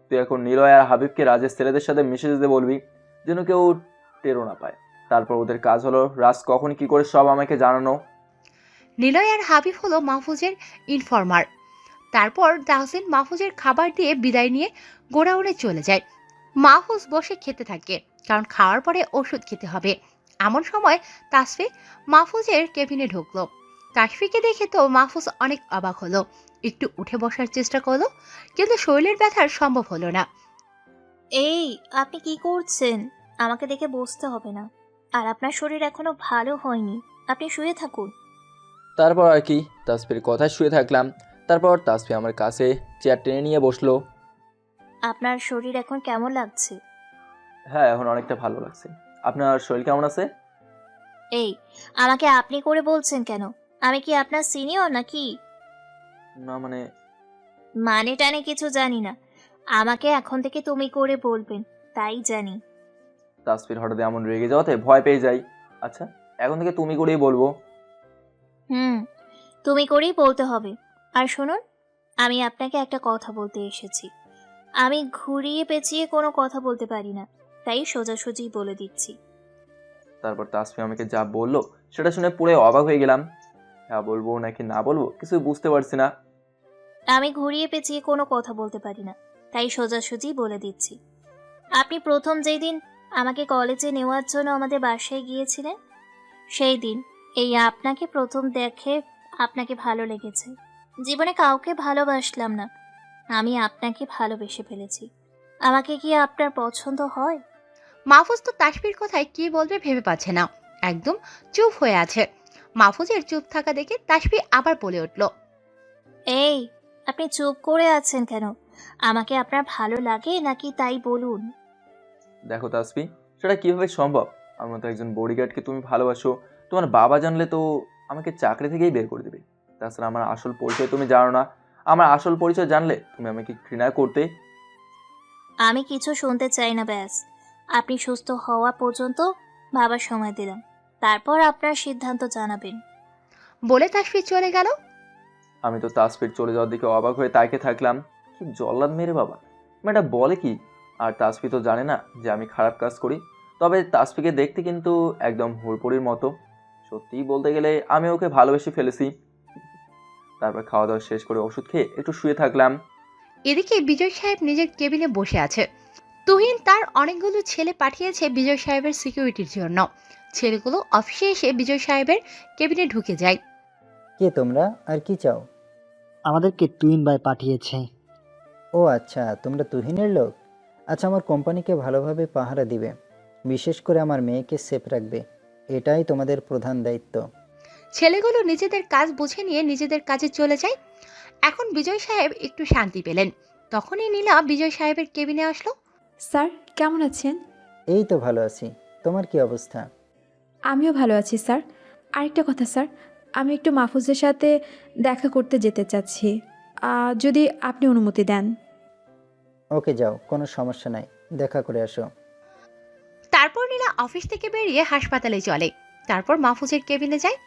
তুই এখন নিলয় আর হাবিবকে রাজের ছেলেদের সাথে মিশে যেতে বলবি, যেন কেউ টেরও না পায়। তারপর ওদের কাজ হলো রাজ কখন কি করে সব আমাকে জানানো। নিলয় আর হাবিব হলো মাহফুজের ইনফর্মার। তারপর তাহসিন মাহফুজের খাবার দিয়ে বিদায় নিয়ে গোডাউনে চলে যায়। মাহফুজ বসে খেতে থাকে, কারণ খাওয়ার পরে ওষুধ খেতে হবে। এমন সময় তাসফি মাহফুজের কেবিনে ঢুকলো। তাসফিকে দেখে তো মাহফুজ অনেক অবাক হলো। একটু উঠে বসার চেষ্টা করলো, কিন্তু শরীরের ব্যথার সম্ভব হলো না। এই, আপনি কি করছেন? আমাকে দেখে বসতে হবে না। আর আপনার শরীর এখনো ভালো হয়নি, আপনি শুয়ে থাকুন। তারপর আর কি, তাসফির কথায় শুয়ে থাকলাম। তারপর তাসফি আমার কাছে চেয়ার টেনে নিয়ে বসলো। আপনার শরীর এখন কেমন লাগছে? হ্যাঁ, এখন অনেকটা ভালো লাগছে। আপনার শরীর কেমন আছে? এই, আমাকে আপনি করে বলছেন কেন? আমি কি আপনার সিনিয়র নাকি? না মানে মানে টানে কিছু জানি না, আমাকে এখন থেকে তুমি করে বলবেন, তাই জানি। তাসফির হঠাৎ এমন রেগে যাওয়াতে ভয় পেয়ে যাই। আচ্ছা, এখন থেকে তুমি করেই বলবো। তুমি করেই বলতে হবে। আর শুনুন, আমি আপনাকে একটা কথা বলতে এসেছি। আমি ঘুরিয়ে পেঁচিয়ে কোনো কথা বলতে পারি না, তাই সোজাসুজি বলে দিচ্ছি। তারপর তাসফি আমাকে যা বললো সেটা শুনে পুরো অবাক হয়ে গেলাম। হ্যাঁ বলবো নাকি না বলবো কিছু বুঝতে পারছি না। আমি ঘুরিয়ে পেঁচিয়ে কোনো কথা বলতে পারি না, তাই সোজাসুজি বলে দিচ্ছি। আপনি প্রথম যেই দিন আমাকে কলেজে নেওয়ার জন্য আমাদের বাসায় গিয়েছিলেন, সেই দিন এই আপনাকে প্রথম দেখে আপনাকে ভালো লেগেছে। জীবনে কাউকে ভালোবাসলাম না, আমি আপনাকে ভালোবেসে ফেলেছি। আমাকে কি আপনার পছন্দ হয়? মাহফুজ তো তাসফির কথায় কি বলবে ভেবে পাচ্ছে না, একদম চুপ হয়ে আছে। মাহফুজের চুপ থাকা দেখে তাসফি আবার বলে উঠল। এই, আপনি চুপ করে আছেন কেন? আমাকে আপনার ভালো লাগে নাকি তাই বলুন। দেখো তাসফি, সেটা কিভাবে সম্ভব? আমার মতো একজন বডিগার্ডকে তুমি ভালোবাসো, তোমার বাবা জানলে তো আমাকে চাকরি থেকেই বের করে দেবে। তাছাড়া আমার আসল পরিচয় তুমি জানো না। আমার আসল পরিচয় জানলে তুমি আমাকে ঘৃণা করতে। আমি কিছু শুনতে চাই না, ব্যাস। আপনি সুস্থ হওয়া পর্যন্ত ভাবার সময় দিলাম, তারপর আপনার সিদ্ধান্ত জানাবেন। বলে তাসফি চলে গেল। আমি তো তাসফির চলে যাওয়ার দিকে অবাক হয়ে তাকিয়ে থাকলাম। কি জল্লাদ মেরে বাবা, মেয়েটা বলে কি? আর তাসফি তো জানে না যে আমি খারাপ কাজ করি। তবে তাসফিকে দেখতে কিন্তু একদম হুড়পড়ির মতো। সত্যিই বলতে গেলে আমি ওকে ভালোবেসে ফেলেছি। তারপর খাওয়া দাওয়া শেষ করে ওষুধ খেয়ে একটু শুয়ে থাকলাম। এদিকে বিজয় সাহেব নিজের কেবিনে বসে আছে। তুহিন তার অনেকগুলো ছেলে পাঠিয়েছে বিজয় সাহেবের সিকিউরিটির জন্য। ছেলেগুলো অফিসে এসে বিজয় সাহেবের কেবিনে ঢুকে যায়। কে তোমরা আর কি চাও? আমাদেরকে টুইন ভাই পাঠিয়েছে। ও আচ্ছা, তোমরা তুহিনের লোক। আচ্ছা, আমার কোম্পানিকে ভালোভাবে পাহারা দিবে, বিশেষ করে আমার মেয়েকে সেফ রাখবে, এটাই তোমাদের প্রধান দায়িত্ব। ছেলেগুলো নিজেদের কাজ বুঝে নিয়ে নিজেদের কাজে চলে যায়। এখন বিজয় সাহেব একটু শান্তি পেলেন। তখনই নীলা বিজয় সাহেবের কেবিনে আসলো। স্যার কেমন আছেন? এই তো ভালো আছি, তোমার কি অবস্থা? আমিও ভালো আছি স্যার। আরেকটা কথা স্যার, আমি একটু মাহফুজের সাথে দেখা করতে যেতে চাচ্ছি, যদি আপনি অনুমতি দেন। ওকে, যাও, কোনো সমস্যা নাই, দেখা করে আসো। তারপর নীলা অফিস থেকে বেরিয়ে হাসপাতালে চলে। তারপর মাহফুজের কেবিনে যায়।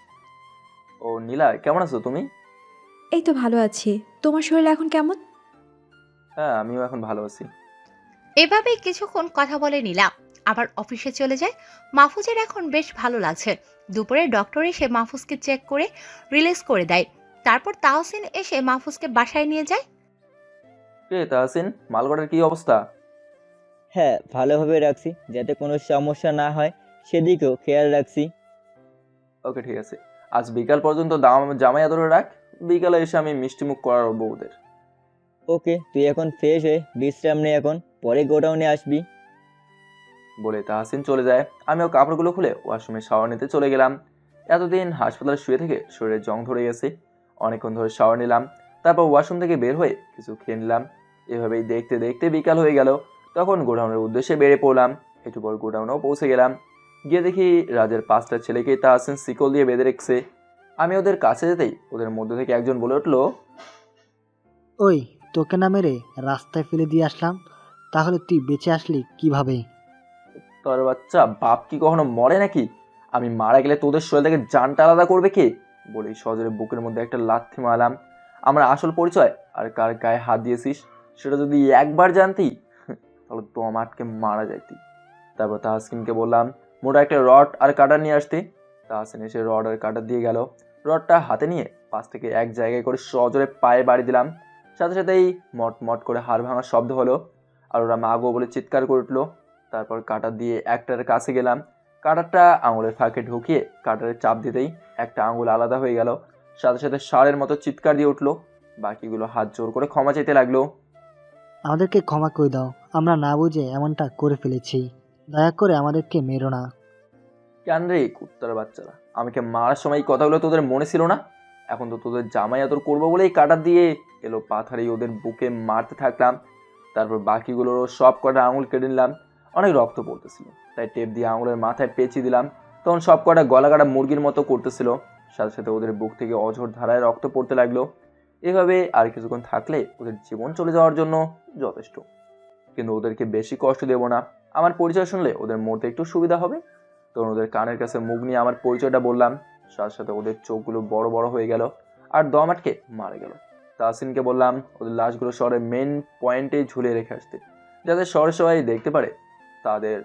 ও নীলা, কেমন আছো তুমি? এই তো ভালো আছি। তোমার শরীর এখন কেমন? হ্যাঁ, আমিও এখন ভালো আছি। এভাবেই কিছুক্ষণ কথা বলে নীলা আবার অফিসে চলে যায়। মাহফুজের এখন বেশ ভালো লাগছে। দুপুরে ডক্টর এসে মাহফুজকে চেক করে রিলিজ করে দেয়। তারপর তাহসিন এসে মাহফুজকে বাসায় নিয়ে যায়। কে তাহসিন, মালগড়ের কি অবস্থা? হ্যাঁ, ভালোভাবে রাখছি যাতে কোনো সমস্যা না হয়, সেদিকেও খেয়াল রাখছি। ওকে ঠিক আছে, আজ বিকাল পর্যন্ত জামাই আদরে রাখ, বিকালে এসে আমি মিষ্টিমুখ করাবো ওদের। ওকে, তুই এখন ফ্রেশ হয়ে বিশ্রাম নে, এখন পরে গোডাউনে আসবি। বলে তাহসিন চলে যায়। আমিও কাপড়গুলো খুলে ওয়াশরুমে শাওয়ার নিতে চলে গেলাম। এতদিন হাসপাতালে শুয়ে থেকে শরীরে জং ধরে গেছে, অনেকক্ষণ ধরে শাওয়ার নিলাম। তারপর ওয়াশরুম থেকে বের হয়ে কিছু খেয়ে নিলাম। এভাবেই দেখতে দেখতে বিকাল হয়ে গেল। তখন গোডাউনের উদ্দেশ্যে বেরিয়ে পড়লাম। একটু পর গোডাউনেও পৌঁছে গেলাম। গিয়ে দেখি রাজের 5টা ছেলেকে তাহসিন শিকল দিয়ে বেঁধে রেখেছে। আমি ওদের কাছে যেতেই ওদের মধ্যে থেকে একজন বলে উঠলো, ওই, তোকে না মেরে রাস্তায় ফেলে দিয়ে আসলাম, তাহলে তুই বেঁচে আসলি কিভাবে? তোর বাচ্চা বাপ কি কখনো মরে নাকি? আমি মারা গেলে তোদের শরীর থেকে জানটা আলাদা করবে কে? বলেই সজোরে বুকের মধ্যে একটা লাথি মারলাম। আমার আসল পরিচয় আর কার গায়ে হাত দিয়েছিস সেটা যদি একবার জানতি তাহলে দম আটকে মারা যাইতি। তারপর তাহসিনকে বললাম মোটা একটা রড আর কাটার নিয়ে আসতে। তাহসিন এসে রড আর কাটার দিয়ে গেল। রডটা হাতে নিয়ে পাশ থেকে এক জায়গায় করে সজোরে পায়ে বাড়ি দিলাম। সাথে সাথেই মট মট করে হাড় ভাঙার শব্দ হলো আর ওরা মাগো বলে চিৎকার করে উঠলো। তারপর কাটার দিয়ে একটার কাছে গেলাম। কাটারটা আঙুলের ফাঁকে ঢুকিয়ে কাটারে চাপ দিতেই একটা আঙুল আলাদা হয়ে গেল। সাথে সাথে ষাঁড়ের মতো চিৎকার দিয়ে উঠলো। বাকিগুলো হাত জোর করে ক্ষমা চাইতে লাগলো। আমাদেরকে ক্ষমা করে দাও, আমরা না বুঝে এমনটা করে ফেলেছি, দয়া করে আমাদেরকে মেরো না। কেন রে কুত্তার বাচ্চারা, আমাকে মারার সময় এই কথাগুলো তোদের মনে ছিল না? এখন তো তোদের জামাই আদর করবো বলেই কাটার দিয়ে এলো পাথারেই ওদের বুকে মারতে থাকলাম। তারপর বাকিগুলোরও সব কটা আঙুল কেটে নিলাম। অনেক রক্ত পড়তেছিল, তাই টেপ দিয়ে আঙুলের মাথায় পেঁচিয়ে দিলাম। তখন সব কটা গলা কাটা মুরগির মতো করতেছিল। সাথে সাথে ওদের বুক থেকে অঝোর ধারায় রক্ত পড়তে লাগলো। এভাবে আর কিছুক্ষণ থাকলে ওদের জীবন চলে যাওয়ার জন্য যথেষ্ট, কিন্তু ওদেরকে বেশি কষ্ট দেব না। আমার পরিচয় শুনলে ওদের মরতে একটু সুবিধা হবে। তখন ওদের কানের কাছে মুখ নিয়ে আমার পরিচয়টা বললাম। সাথে সাথে ওদের চোখগুলো বড় বড় হয়ে গেল আর দম আটকে মারা গেল। তাহসিনকে বললাম ওদের লাশগুলো শহরের মেন পয়েন্টে ঝুলিয়ে রেখে আসতে, যাতে শহরে সবাই দেখতে পারে তাদের।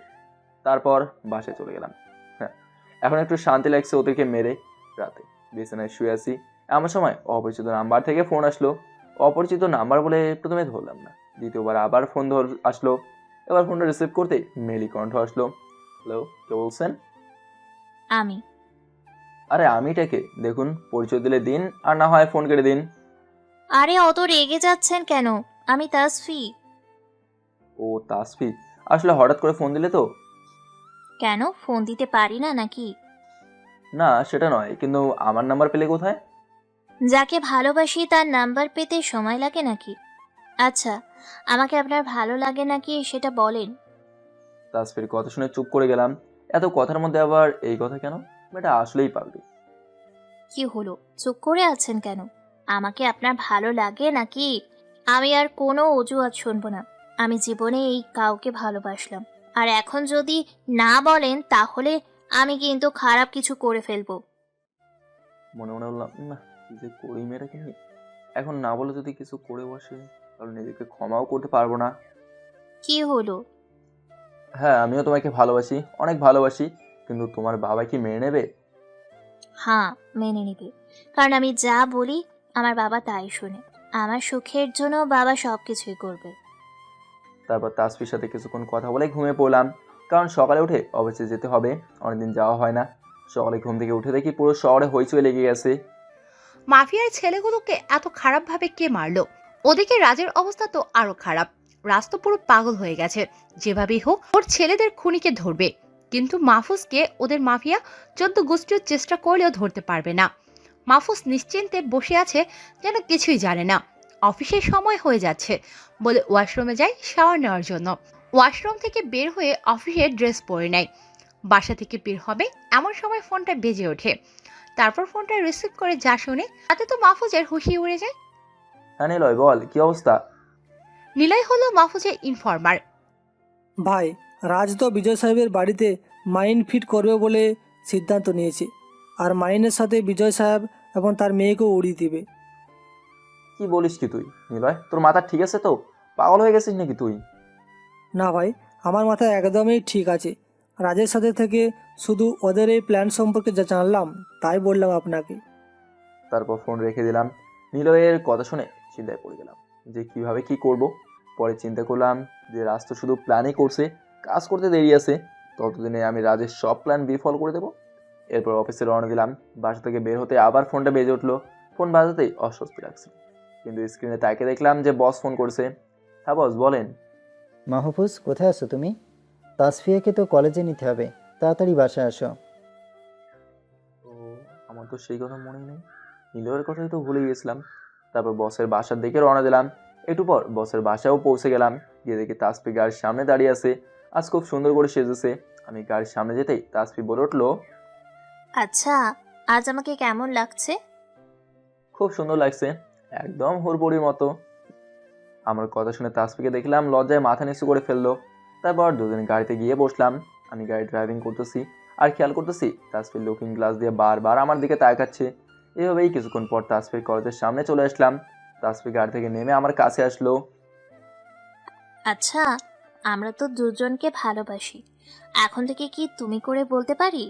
তারপর বাসায় চলে গেলাম। হ্যাঁ, এখন একটু শান্তি লাগছে ওদেরকে মেরে। রাতে বিছানায় শুয়ে আছি, এমন সময় অপরিচিত নাম্বার থেকে ফোন আসলো। অপরিচিত নাম্বার বলে প্রথমে ধরলাম না, দ্বিতীয়বার আবার ফোন আসলো। এবার ফোনটা রিসিভ করতে মেলি কণ্ঠ আসলো। হ্যালো, কে বলছেন? আমি। আরে আমিটাকে দেখুন, পরিচয় দিলে দিন, আর না হয় ফোন কেটে দিন। আরে অত রেগে যাচ্ছেন কেন? আমি তাসফি। ও তাসফি, আসলে হঠাৎ করে ফোন দিলে তো। কেন, ফোন দিতে পারি না নাকি? না সেটা নয়, কিন্তু আমার নাম্বার পেলে কোথায়? যাকে ভালোবাসি তার নাম্বার পেতে সময় লাগে নাকি? আচ্ছা, আমাকে আপনার ভালো লাগে নাকি সেটা বলেন। তাসফির কথা শুনে চুপ করে গেলাম। এত কথার মধ্যে আবার এই কথা কেন? এটা আসলেই পাগলি। কি হলো, চুপ করে আছেন কেন? আমাকে আপনার ভালো লাগে নাকি? আমি আর কোনো অজুহাত শুনবো না। আমি জীবনে এই কাউকে ভালোবাসলাম, আর এখন যদি না বলেন তাহলে আমি কিন্তু খারাপ কিছু করে ফেলবো। মনে মনে বললাম না, কি যে করি মেয়েটাকে নিয়ে। এখন না বলে যদি কিছু করে বসে তাহলে নিজেকে ক্ষমাও করতে পারবো না। কি হলো? হ্যাঁ, আমিও তোমাকে ভালোবাসি, অনেক ভালোবাসি, কিন্তু তোমার বাবা কি মেনে নেবে? হ্যাঁ, মেনে নেবে, কারণ আমি যা বলি আমার বাবা তাই শুনে। আমার সুখের জন্য বাবা সব কিছুই করবে। তারপর তাসফির সাথে কিছুক্ষণ কথা বলে ঘুমিয়ে পড়লাম, কারণ সকালে উঠে অফিসে যেতে হবে। অনেকদিন যাওয়া হয় না। সকালে ঘুম থেকে উঠে দেখি পুরো শহরে হইচই লেগে গেছে। মাফিয়ার ছেলেগুলোকে এত খারাপভাবে কে মারলো? ওদিকে রাজের অবস্থা তো আরো খারাপ। রাজ তো পুরো পাগল হয়ে গেছে, যেভাবেই হোক ওর ছেলেদের খুনিকে ধরবে। কিন্তু মাহফুজকে ওদের মাফিয়া 14 গোষ্ঠীও চেষ্টা করলেও ধরতে পারবে না। মাহফুজ নিশ্চিন্তে বসে আছে, যেন কিছুই জানে না। অফিসের সময় হয়ে যাচ্ছে বলে ওয়াশরুমে যায় শাওয়ার নেওয়ার জন্য। ওয়াশরুম থেকে বের হয়ে অফিসের ড্রেস পরে নেয়। বাসা থেকে বের হবে এমন সময় ফোনটা বেজে ওঠে। তারপর ফোনটা রিসিভ করে যা শুনে তাতে তো মাহফুজের হুঁশি উড়ে যায়। হ্যাঁ নিলয়, বল কি অবস্থা? নিলয় হলো মাহফুজের ইনফর্মার। ভাই, রাজ তো বিজয় সাহেবের বাড়িতে মাইন ফিট করবে বলে সিদ্ধান্ত নিয়েছে, আর মাইনের সাথে বিজয় সাহেব এবং তার মেয়েকেও উড়িয়ে দিবে। কি বলিস কি তুই নিলয়? তোর মাথা ঠিক আছে তো? পাগল হয়ে গেছিস নাকি তুই? না ভাই, আমার মাথা একদমই ঠিক আছে। রাজের সাথে থেকে শুধু ওদের এই প্ল্যান সম্পর্কে যা জানলাম তাই বললাম আপনাকে। তারপর ফোন রেখে দিলাম। নিলয়ের কথা শুনে চিন্তায় পড়ে গেলাম যে কিভাবে কি করব। পরে চিন্তা করলাম যে রাজ তো শুধু প্ল্যানই করছে, কাজ করতে দেরি আছে। ততদিনে আমি রাজের সব প্ল্যান বিফল করে দেবো। এরপর অফিসে রওনা দিলাম। বাসা থেকে বের হতে আবার ফোনটা বেজে উঠলো। ফোন বাজাতেই অস্বস্তি লাগছে, কিন্তু স্ক্রিনে তাকে দেখলাম যে বস ফোন করছে। হ্যাঁ বস, বলেন। মাহফুজ, কোথায় আছো তুমি? তাসফিয়াকে তো কলেজে নিতে হবে, তাড়াতাড়ি বাসায় আসো। তো আমার তো সেই কথা মনেই নেই, নিলয়ের কথাই তো ভুলে গিয়েছিলাম। তারপর বসের বাসার দিকে রওনা দিলাম। একটু পর বসের বাসায়ও পৌঁছে গেলাম। গিয়ে দেখি তাসফি গাড়ির সামনে দাঁড়িয়ে আছে। আজ খুব সুন্দর করে সেজেছে। আমি গাড়ির সামনে যেতেই তাসফি বলে উঠলো, আচ্ছা, আজ আমাকে কেমন লাগছে? খুব সুন্দর লাগছে, একদম হুড়বড়ির মতো। আমার কথা শুনে তাসফিকে দেখলাম লজ্জায় মাথা নিচু করে ফেললো। তারপর দুজনে গাড়িতে গিয়ে বসলাম। আমি গাড়ি ড্রাইভিং করতেছি আর খেয়াল করতেছি তাসফির লুকিং গ্লাস দিয়ে বারবার আমার দিকে তাকাচ্ছে। এভাবেই কিছুক্ষণ পর তাসফির কলেজের সামনে চলে আসলাম। তাসফি গাড়ি থেকে নেমে আমার কাছে আসলো। আচ্ছা, আমরা তো দুজনকে ভালোবাসি, এখন থেকে কি তুমি করে বলতে পারি?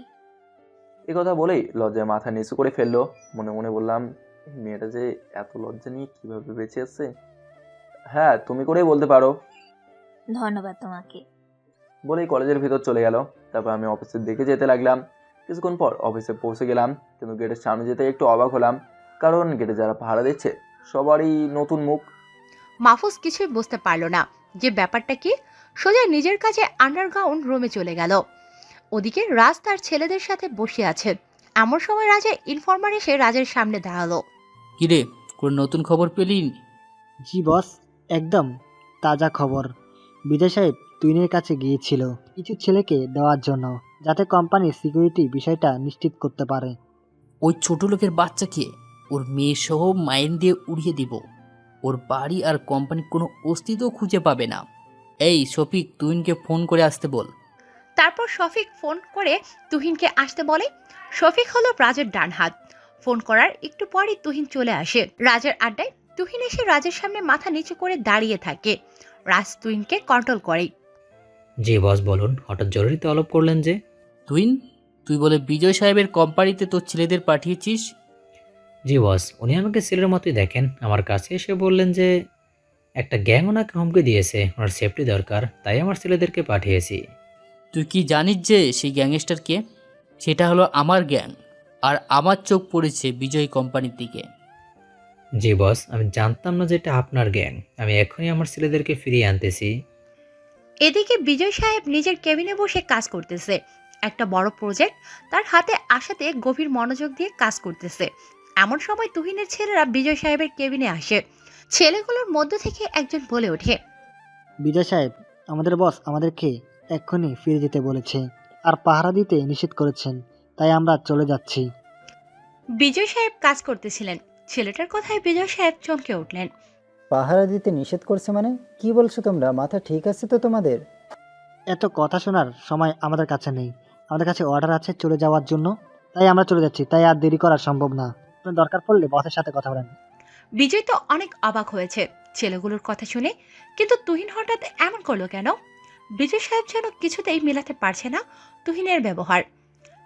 এ কথা বলেই লজ্জায় মাথা নিচু করে ফেললো। মনে মনে বললাম, এই মেয়েটা যে এত লজ্জা নিয়ে কিভাবে বেঁচে আছে। হ্যাঁ, তুমি করেই বলতে পারো। ধন্যবাদ তোমাকে। বলেই কলেজের ভিতর চলে গেল। তারপর আমি অফিসের দিকে যেতে লাগলাম। কিছুক্ষণ পর অফিসে পৌঁছে গেলাম, কিন্তু গেটের সামনে যেতে একটু অবাক হলাম, কারণ গেটে যারা ভাড়া দিচ্ছে সবারই নতুন মুখ। মাহফুজ কিছুই বুঝতে পারলো না যে ব্যাপারটা কি। সোজা নিজের কাছে আন্ডারগ্রাউন্ড রুমে চলে গেল। ওদিকে রাজ তার ছেলেদের সাথে বসে আছে। এমন সময় রাজের ইনফর্মার এসে রাজের সামনে দাঁড়ালো। কিরে, কোনো নতুন খবর পেলি? জি বস, একদম তাজা খবর। বিজয় সাহেব তুইনের কাছে গিয়েছিল কিছু ছেলেকে দেওয়ার জন্য, যাতে কোম্পানির সিকিউরিটি বিষয়টা নিশ্চিত করতে পারে। ওই ছোট লোকের বাচ্চাকে ওর মেয়ে সহ মাইন দিয়ে উড়িয়ে দিব। ওর বাড়ি আর কোম্পানির কোনো অস্তিত্ব খুঁজে পাবে না। এই শফিক, তুহিনকে ফোন করে আসতে বল। তারপর শফিক ফোন করে তুহিনকে আসতে বলে। শফিক হলো রাজের ডান হাত। ফোন করার একটু পরই তুহিন চলে আসে রাজের আড্ডায়। তুহিন এসে রাজের সামনে মাথা নিচু করে দাঁড়িয়ে থাকে। রাজ তুহিনকে কন্ট্রোল করে। জি বস, বলুন, হঠাৎ জরুরি তলব করলেন যে? তুহিন, তুই বলে বিজয় সাহেবের কোম্পানিতে তোর ছেলেদের পাঠিয়েছিস? জি বস, উনি আমাকে ছেলের মতোই দেখেন। আমার কাছে এসে বললেন যে একটা গ্যাং ওনাকে হুমকি দিয়েছে, ওনার সেফটি দরকার, তাই আমার ছেলেদেরকে পাঠিয়েছি। তুই কি জানিস যে সেই গ্যাংস্টার কে? সেটা হলো আমার গ্যাং, আর আমার চোখ পড়েছে বিজয় কোম্পানির দিকে। জি বস, আমি জানতাম না যে এটা আপনার গ্যাং। আমি এখনই আমার ছেলেদেরকে ফিরিয়ে আনতেছি। এদিকে বিজয় সাহেব নিজের কেবিনে বসে কাজ করতেছে। একটা বড় প্রজেক্ট তার হাতে আসাতে গভীর মনোযোগ দিয়ে কাজ করতেছে। এমন সময় তুহিনের ছেলেরা বিজয় সাহেবের কেবিনে আসে। ছেলেগুলোর মধ্য থেকে একজন বলে ওঠে, বিজয় সাহেব, আমাদের বস আমাদেরকে এক্ষুনি ফিরে যেতে বলেছে আর পাহারা দিতে নিষেধ করেছেন, তাই আমরা চলে যাচ্ছি। বিজয় সাহেব কাজ করতেছিলেন। ছেলেটার কথায় বিজয় সাহেব চমকে উঠলেন। পাহারা দিতে নিষেধ করছে মানে? কি বলছো তোমরা? মাথা ঠিক আছে তো তোমাদের? এত কথা শোনার সময় আমাদের কাছে নেই। আমাদের কাছে অর্ডার আছে চলে যাওয়ার জন্য, তাই আমরা চলে যাচ্ছি। তাই আর দেরি করা সম্ভব না। আপনার দরকার পড়লে বসের সাথে কথা বলেন। বিজয় তো অনেক অবাক হয়েছে ছেলেগুলোর কথা শুনে, কিন্তু তুহিন হঠাৎ এমন করলো কেন? বিজয় সাহেব যেন কিছুতেই মেলাতে পারছে না তুহিনের ব্যবহার।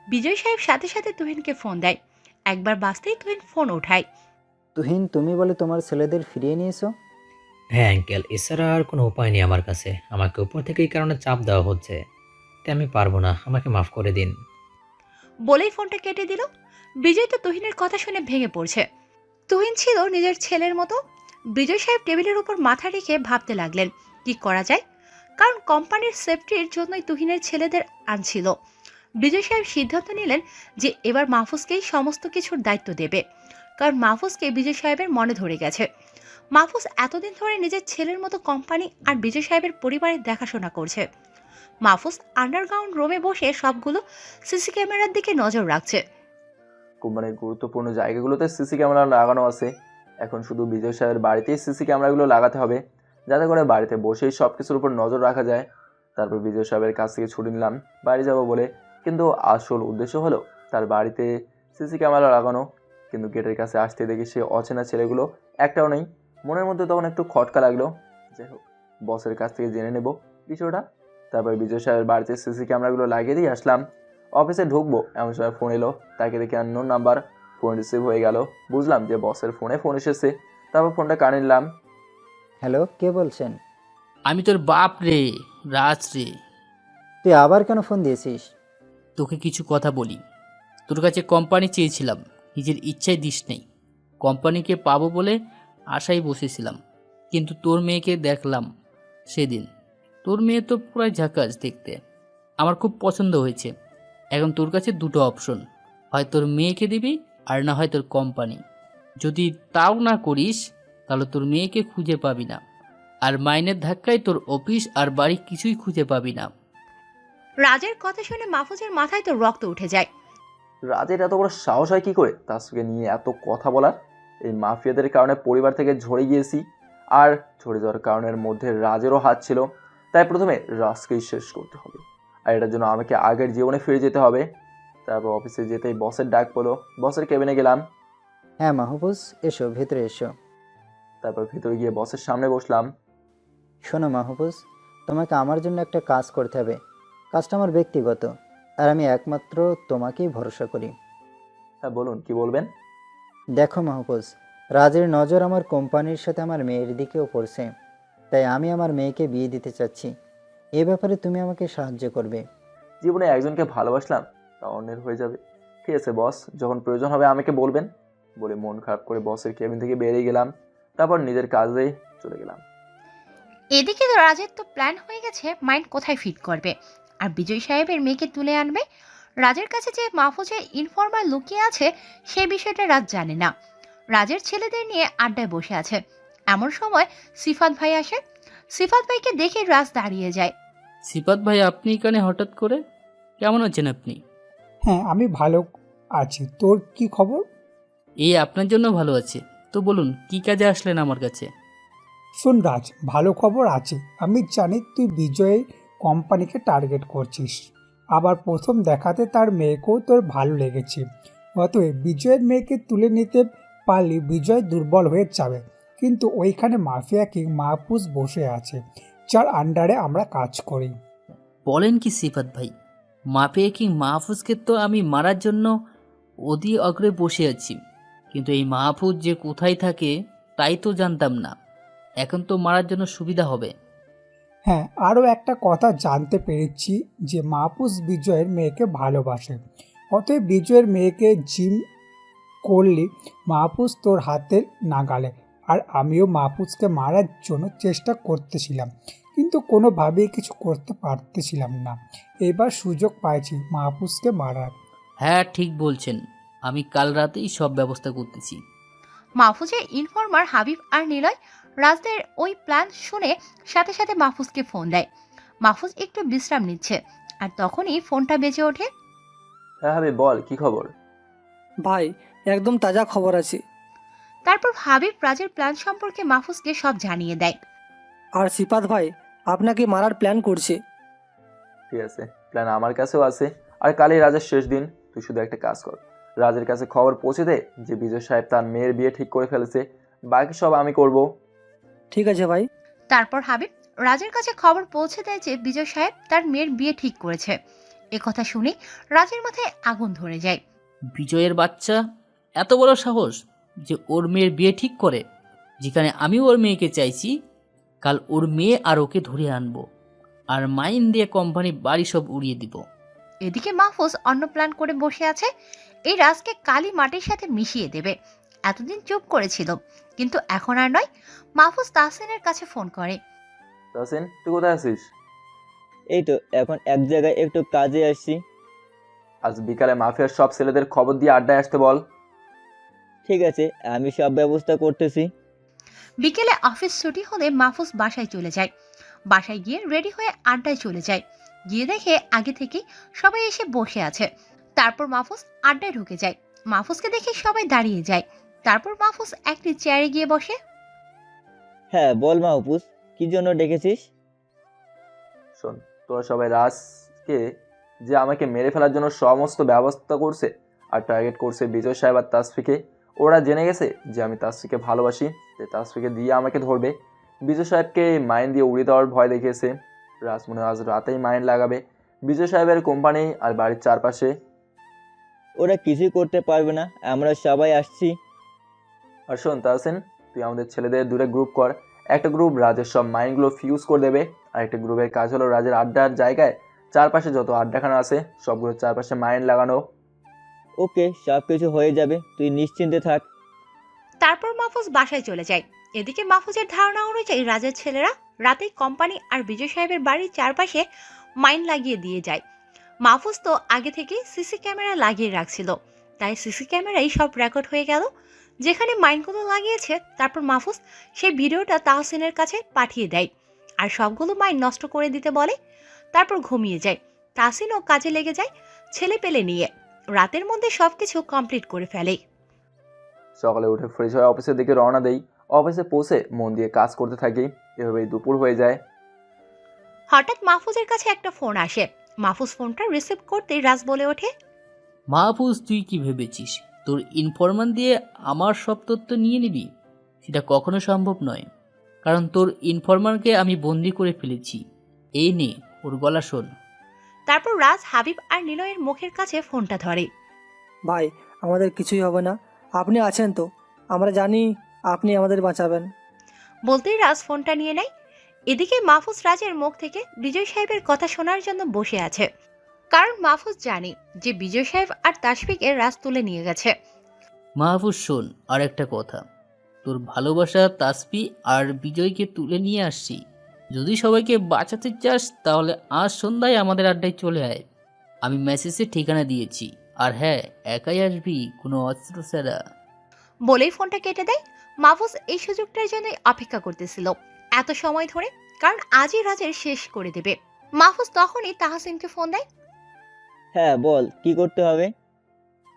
বিজয় সাহেব সাথে সাথে তুহিনকে ফোন দেয়। একবার বাজতেই তুহিন ফোন ওঠায়। তুহিন, তুমি বলে তোমার ছেলেদের ফিরিয়ে নিয়েছো? হ্যাঁ আঙ্কেল, এছাড়া আর কোনো উপায় নেই আমার কাছে। আমাকে উপর থেকে এই কারণে চাপ দেওয়া হচ্ছে, তাই আমি পারবো না, আমাকে মাফ করে দিন। বলেই ফোনটা কেটে দিল। বিজয় তো তুহিনের কথা শুনে ভেঙে পড়ছে। তুহিন ছিল নিজের ছেলের মতো। বিজয় সাহেব টেবিলের উপর মাথা রেখে ভাবতে লাগলেন কি করা যায়, কারণ কোম্পানির সেফটির জন্যই তুহিনের ছেলেদের আনছিল। বিজয় সাহেব সিদ্ধান্ত নিলেন যে এবার মাহফুজকেই সমস্ত কিছুর দায়িত্ব দেবে, কারণ মাহফুজকে বিজয় সাহেবের মনে ধরে গেছে। মাহফুজ এতদিন ধরে নিজের ছেলের মতো কোম্পানি আর বিজয় সাহেবের পরিবারের দেখাশোনা করছে। মাহফুজ আন্ডারগ্রাউন্ড রুমে বসে সবগুলো সিসি ক্যামেরার দিকে নজর রাখছে। কোম্পানির গুরুত্বপূর্ণ জায়গাগুলোতে সিসি ক্যামেরা লাগানো আছে। এখন শুধু বিজয় সাহেবের বাড়িতেই সিসি ক্যামেরাগুলো লাগাতে হবে, যাতে করে বাড়িতে বসেই সব কিছুর উপর নজর রাখা যায়। তারপর বিজয় সাহেবের কাছ থেকে ছুটি নিলাম বাড়ি যাব বলে, কিন্তু আসল উদ্দেশ্য হলো তার বাড়িতে সিসি ক্যামেরা লাগানো। কিন্তু গেটের কাছে আসতে দেখি সে অচেনা ছেলেগুলো একটাও নেই। মনের মধ্যে তখন একটু খটকা লাগলো। যাই হোক, বসের কাছ থেকে জেনে নেব বিষয়টা। তারপর বিজয় সাহেবের বাড়িতে সিসি ক্যামেরাগুলো লাগিয়ে দিয়ে আসলাম। অফিসে ঢুকবো এমন সময় ফোন এলো, তাকে দেখে আননোন নাম্বার। ফোন রিসিভ হয়ে গেল, বুঝলাম যে বসের ফোন এসেছে। তারপর ফোনটা কানে নিলাম। হ্যালো, কে বলছেন? আমি তোর বাপ রে, রাজ রে। তুই আবার কেন ফোন দিয়েছিস? তোকে কিছু কথা বলি। তোর কাছে কোম্পানি চেয়েছিলাম, নিজের ইচ্ছায় দিস নেই। কোম্পানিকে পাবো বলে আশায় বসেছিলাম, কিন্তু তোর মেয়েকে দেখলাম সেদিন। তোর মেয়ে তো পুরাই ঝাকাস দেখতে, আমার খুব পছন্দ হয়েছে। এখন তোর কাছে দুটো অপশন, হয় তোর মেয়েকে দিবি আর না হয় তোর কোম্পানি। যদি তাও না করিস তাহলে তোর মেয়েকে খুঁজে পাবি না, আর মাইনের ধাক্কায় তোর অফিস আর বাড়ি কিছুই খুঁজে পাবি না। রাজের কথা শুনে মাহফুজের মাথায় তো রক্ত উঠে যায়। রাজের এত বড় সাহস হয় কি করে তার সঙ্গে নিয়ে এত কথা বলার? এই মাফিয়াদের কারণে পরিবার থেকে ঝরে গিয়েছি, আর ঝরে যাওয়ার কারণের মধ্যে রাজেরও হাত ছিল। তাই প্রথমে রাজকেই শেষ করতে হবে, আর এটার জন্য আমাকে আগের জীবনে ফিরে যেতে হবে। তারপর অফিসে যেতেই বসের ডাক পড়লো, বসের কেবিনে গেলাম। হ্যাঁ মাহফুজ, এসো ভেতরে এসো। তারপর ভিতরে গিয়ে বসের সামনে বসলাম। শোনো মাহফুজ, তোমাকে আমার জন্য একটা কাজ করতে হবে। কাজটা আমার ব্যক্তিগত, আর আমি একমাত্র তোমাকেই ভরসা করি। হ্যাঁ বলুন, কি বলবেন? দেখো মাহফুজ, রাজের নজর আমার কোম্পানির সাথে আমার মেয়ের দিকেও পড়ছে, তাই আমি আমার মেয়েকে বিয়ে দিতে চাচ্ছি। এ ব্যাপারে তুমি আমাকে সাহায্য করবে। জীবনে একজনকে ভালোবাসলাম তা অন্যের হয়ে যাবে। ঠিক আছে বস, যখন প্রয়োজন হবে আমাকে বলবেন, বলে মন খারাপ করে বসের কেবিন থেকে বেরিয়ে গেলাম। তারপর নিজের কাজে চলে গেলাম। এদিকে তো রাজের তো প্ল্যান হয়ে গেছে মাইন্ড কোথায় ফিট করবে আর বিজয় সাহেবের মেয়েকে তুলে আনবে। রাজের কাছে যে মাহফুজের ইনফরমার লুকিয়ে আছে সে বিষয়টা রাজ জানে না। রাজের ছেলেদের নিয়ে আড্ডায় বসে আছে। এমন সময় সিফাত ভাই আসে। সিফাত ভাইকে দেখে রাজ দাঁড়িয়ে যায়। সিফাত ভাই, আপনি এখানে হঠাৎ করে? কেমন আছেন আপনি? হ্যাঁ, আমি ভালো আছি। তোর কি খবর? এই আপনার জন্য ভালো আছে। তো বলুন, কি কাজে আসলেন আমার কাছে? শোন রাজ, ভালো খবর আছে। আমি জানি তুই বিজয়ের কোম্পানিকে টার্গেট করছিস, আবার প্রথম দেখাতে তার মেয়েকেও তোর ভালো লেগেছে। অতএব বিজয়ের মেয়েকে তুলে নিতে পারলে বিজয় দুর্বল হয়ে যাবে। কিন্তু ওইখানে মাফিয়া কিং মাহফুজ বসে আছে, যার আন্ডারে আমরা কাজ করি। বলেন কি সিফাত ভাই? মাফিয়া কিং মাহফুজকে তো আমি মারার জন্য অধি অগ্রে বসে আছি, কিন্তু এই মাহফুজ যে কোথায় থাকে তাই তো জানতাম না। এখন তো মারার জন্য সুবিধা হবে। হ্যাঁ, আরও একটা কথা জানতে পেরেছি যে মাহফুজ বিজয়ের মেয়েকে ভালোবাসে। অতএব বিজয়ের মেয়েকে জিম করলে মাহফুজ তোর হাতের নাগালে। আর আমিও মাহফুজকে মারার জন্য চেষ্টা করতেছিলাম, কিন্তু কোনোভাবেই কিছু করতে পারতেছিলাম না। এবার সুযোগ পাইছি মাহফুজকে মারার। হ্যাঁ ঠিক বলছেন, আমি কাল রাতেই সব ব্যবস্থা করতেছি। মাহফুজের ইনফরমার হাবিব আর নিলয় রাজদের ওই প্ল্যান শুনে সাথে সাথে মাহফুজকে ফোন দেয়। মাহফুজ একটু বিশ্রাম নিচ্ছে আর তখনই ফোনটা বেজে ওঠে। হ্যাঁ হাবিব বল, কি খবর? ভাই, একদম তাজা খবর আছে। তারপর হাবিব রাজের প্ল্যান সম্পর্কে মাহফুজকে সব জানিয়ে দেয়। আর সিফাত ভাই আপনাকে মারার প্ল্যান করছে। ঠিক আছে, প্ল্যান আমার কাছেও আছে। আর কালই রাজের শেষ দিন, তুই শুধু একটা কাজ কর, রাজের কাছে খবর পৌঁছে দে যে বিজয় সাহেব তার মেয়ের বিয়ে ঠিক করে ফেলেছে। বাকি সব আমি করব। ঠিক আছে ভাই। তারপর হাবিব রাজের কাছে খবর পৌঁছে দেয় যে বিজয় সাহেব তার মেয়ের বিয়ে ঠিক করেছে। একথা শুনে রাজের মাথায় আগুন ধরে যায়। বিজয়ের বাচ্চা এত বড় সাহস যে ওর মেয়ের বিয়ে ঠিক করে, যেখানে আমি ওর মেয়েকে চাইছি। কাল ওর মেয়ে আর ওকে ধরে আনবো, আর মাইন দিয়ে কোম্পানি বাড়ি সব উড়িয়ে দিব। এদিকে মাহফুজ অন্য প্ল্যান করে বসে আছে। এই রাজকে কালি মাটির সাথে মিশিয়ে দেবে এতদিন চুপ করেছিল, কিন্তু এখন আর নয়। মাহফুজ তাহসিনের কাছে ফোন করে। তাহসিন, তুই কোথায় আছিস? এই তো এখন এক জায়গায় একটু কাজে আসছি। আজ বিকালে মাফিয়ার সব ছেলেদের খবর দিয়ে আড্ডায় আসতে বল। ঠিক আছে, আমি সব ব্যবস্থা করতেছি। বিকেলে অফিস ছুটি হলে মাহফুজ বাসায় চলে যায়। বাসায় গিয়ে রেডি হয়ে আড্ডায় চলে যায়। গিয়ে দেখে আগে থেকেই সবাই এসে বসে আছে। তারপর মাহফুজ আড্ডায় ঢুকে যায়। মাহফুজকে দেখে সবাই দাঁড়িয়ে যায়। তারপর মাহফুজ একটি চেয়ারে গিয়ে বসে। হ্যাঁ বল মাহফুজ, কি জন্য ডেকেছিস? শোন, তোরা সবাই রাজকে, যে আমাকে মেরে ফেলার জন্য সমস্ত ব্যবস্থা করছে আর টার্গেট করছে বিজয় সাহেব আর তাসফিকে, ওরা জেনে গেছে যে আমি তাসফিকে ভালোবাসি, যে তাসফিকে দিয়ে আমাকে ধরবে। বিজয় সাহেবকে মাইন দিয়ে উড়িয়ে দেওয়ার ভয় দেখিয়েছে। রাজ মনে হয় আজ রাতেই মাইন লাগাবে বিজয় সাহেবের কোম্পানি আর বাড়ির চারপাশে। ওরা কিছুই করতে পারবে না, আমরা সবাই আসছি। আর শোন তাহসিন, তুই আমাদের ছেলেদের দূরে গ্রুপ কর। একটা গ্রুপ রাজের সব মাইন্ডগুলো ফিউজ করে দেবে, আর একটা গ্রুপের কাজ হলো রাজের আড্ডার জায়গায় চারপাশে যত আড্ডাখানা আছে সবগুলোর চারপাশে মাইন্ড লাগানো। ওকে, সব কিছু হয়ে যাবে, তুই নিশ্চিন্তে থাক। তারপর মাহফুজ বাসায় চলে যায়। এদিকে মাহফুজের ধারণা অনুযায়ী রাজের ছেলেরা রাতেই কোম্পানি আর বিজয় সাহেবের বাড়ির চারপাশে মাইন লাগিয়ে দিয়ে যায়। মাহফুজ তো আগে থেকে সিসি ক্যামেরা লাগিয়ে রাখছিল, তাই সিসি ক্যামেরাই সব রেকর্ড হয়ে গেল যেখানে মাইনগুলো লাগিয়েছে। তারপর মাহফুজ সেই ভিডিওটা তাহসিনের কাছে পাঠিয়ে দেয় আর সবগুলো মাইন নষ্ট করে দিতে বলে। তারপর ঘুমিয়ে যায়। তাহসিনও কাজে লেগে যায় ছেলে পেলে নিয়ে। রাতের মধ্যে সবকিছু কমপ্লিট করে ফেলে। সকালে উঠে ফ্রেশ হয়ে অফিসের দিকে রওনা দেই। অফিসে পৌঁছে মন দিয়ে কাজ করতে থাকি। এভাবেই দুপুর হয়ে যায়। হঠাৎ মাহফুজের কাছে একটা ফোন আসে। মাহফুজ ফোনটা রিসিভ করতেই রাজ বলে ওঠে। মাহফুজ, তুই কি ভেবেছিস তোর ইনফরমান দিয়ে আমার সব তথ্য নিয়ে নিবি? সেটা কখনো সম্ভব নয়, কারণ তোর ইনফরমারকে আমি বন্দি করে ফেলেছি। এই নে, ওর গলা শোন। তারপর রাজ হাবিব আর নিলয়ের মুখের কাছে ফোনটা ধরে। ভাই, আমাদের কিছুই হবে না, আপনি আছেন তো, আমরা জানি আপনি আমাদের বাঁচাবেন। বলতেই রাজ ফোনটা নিয়ে নেয়। এদিকে মাহফুজ রাজের মুখ থেকে বিজয় সাহেবের কথা শোনার জন্য বসে আছে, কারণ মাহফুজ জানে যে বিজয় সাহেব আর তাসফিকে রাজ তুলে নিয়ে গেছে। মাহফুজ শোন, আর একটা কথা, তোর ভালোবাসা তাসফি আর বিজয়কে তুলে নিয়ে আসছি। যদি সবাইকে বাঁচাতে চাস তাহলে আজ সন্ধ্যায় আমাদের আড্ডায় চলে আয়। আমি মেসেজে ঠিকানা দিয়েছি। আর হ্যাঁ, একাই আসবি, কোনো অস্ত্র ছাড়া। বলেই ফোনটা কেটে দেয়। মাহফুজ এই সুযোগটার জন্যই অপেক্ষা করতেছিল এত সময় ধরে, কারণ আজই রাজের শেষ করে দেবে। মাহফুজ তখনই তাহসিনকে ফোন দেয়। হ্যাঁ বল, কি করতে হবে?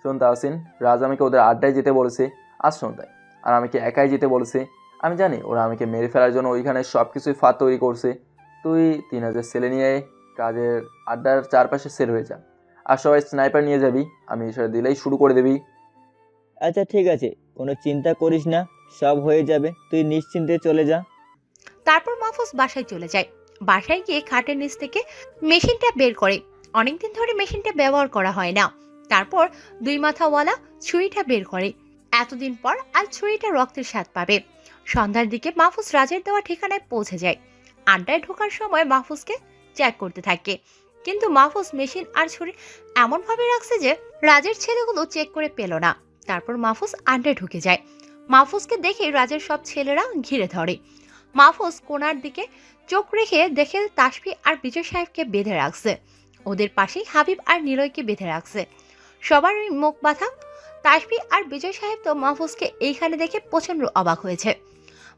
শোন তাহসিন, রাজ আমাকে ওদের আড্ডায় যেতে বলেছে আজ সন্ধ্যায়, আর আমাকে একাই যেতে বলেছে। আমি জানি ওরা আমাকে মেরে ফেলার জন্য ওইখানে সব কিছুই ফাঁদ তৈরি করছে। তুই 3000 ছেলে নিয়ে কাজের আড্ডার চারপাশে সেট হয়ে যা, আর সবাই স্নাইপার নিয়ে যাবি। আমি ইশারা দিলেই শুরু করে দেবি। আচ্ছা ঠিক আছে, কোনো চিন্তা করিস না, সব হয়ে যাবে, তুই নিশ্চিন্তে চলে যা। তারপর মাহফুজ বাসায় চলে যায়। বাসায় গিয়ে খাটের নিচ থেকে মেশিনটা বের করে। অনেকদিন ধরে মেশিনটা ব্যবহার করা হয় না। তারপর 2 মাথাওয়ালা ছুরিটা বের করে। এতদিন পর আজ ছুরিটা রক্তের স্বাদ পাবে। সন্ধ্যার দিকে মাহফুজ রাজের দেওয়া ঠিকানায় পৌঁছে যায়। আড্ডায় ঢোকার সময় মাহফুজকে চেক করতে থাকে, কিন্তু মাহফুজ মেশিন আর ছুরি এমনভাবে রাখছে যে রাজের ছেলেগুলো চেক করে পেল না। তারপর মাহফুজ আড্ডায় ঢুকে যায়। মাহফুজকে দেখে রাজের সব ছেলেরা ঘিরে ধরে। মাহফুজ কোনার দিকে চোখ রেখে দেখে তাসফি আর বিজয় সাহেবকে বেঁধে রাখছে। ওদের পাশেই হাবিব আর নিলয়কে বেঁধে রাখছে। সবারই মুখ বাঁধা। তাসফি আর বিজয় সাহেব তো মাহফুজকে এইখানে দেখে প্রচন্ড অবাক হয়েছে।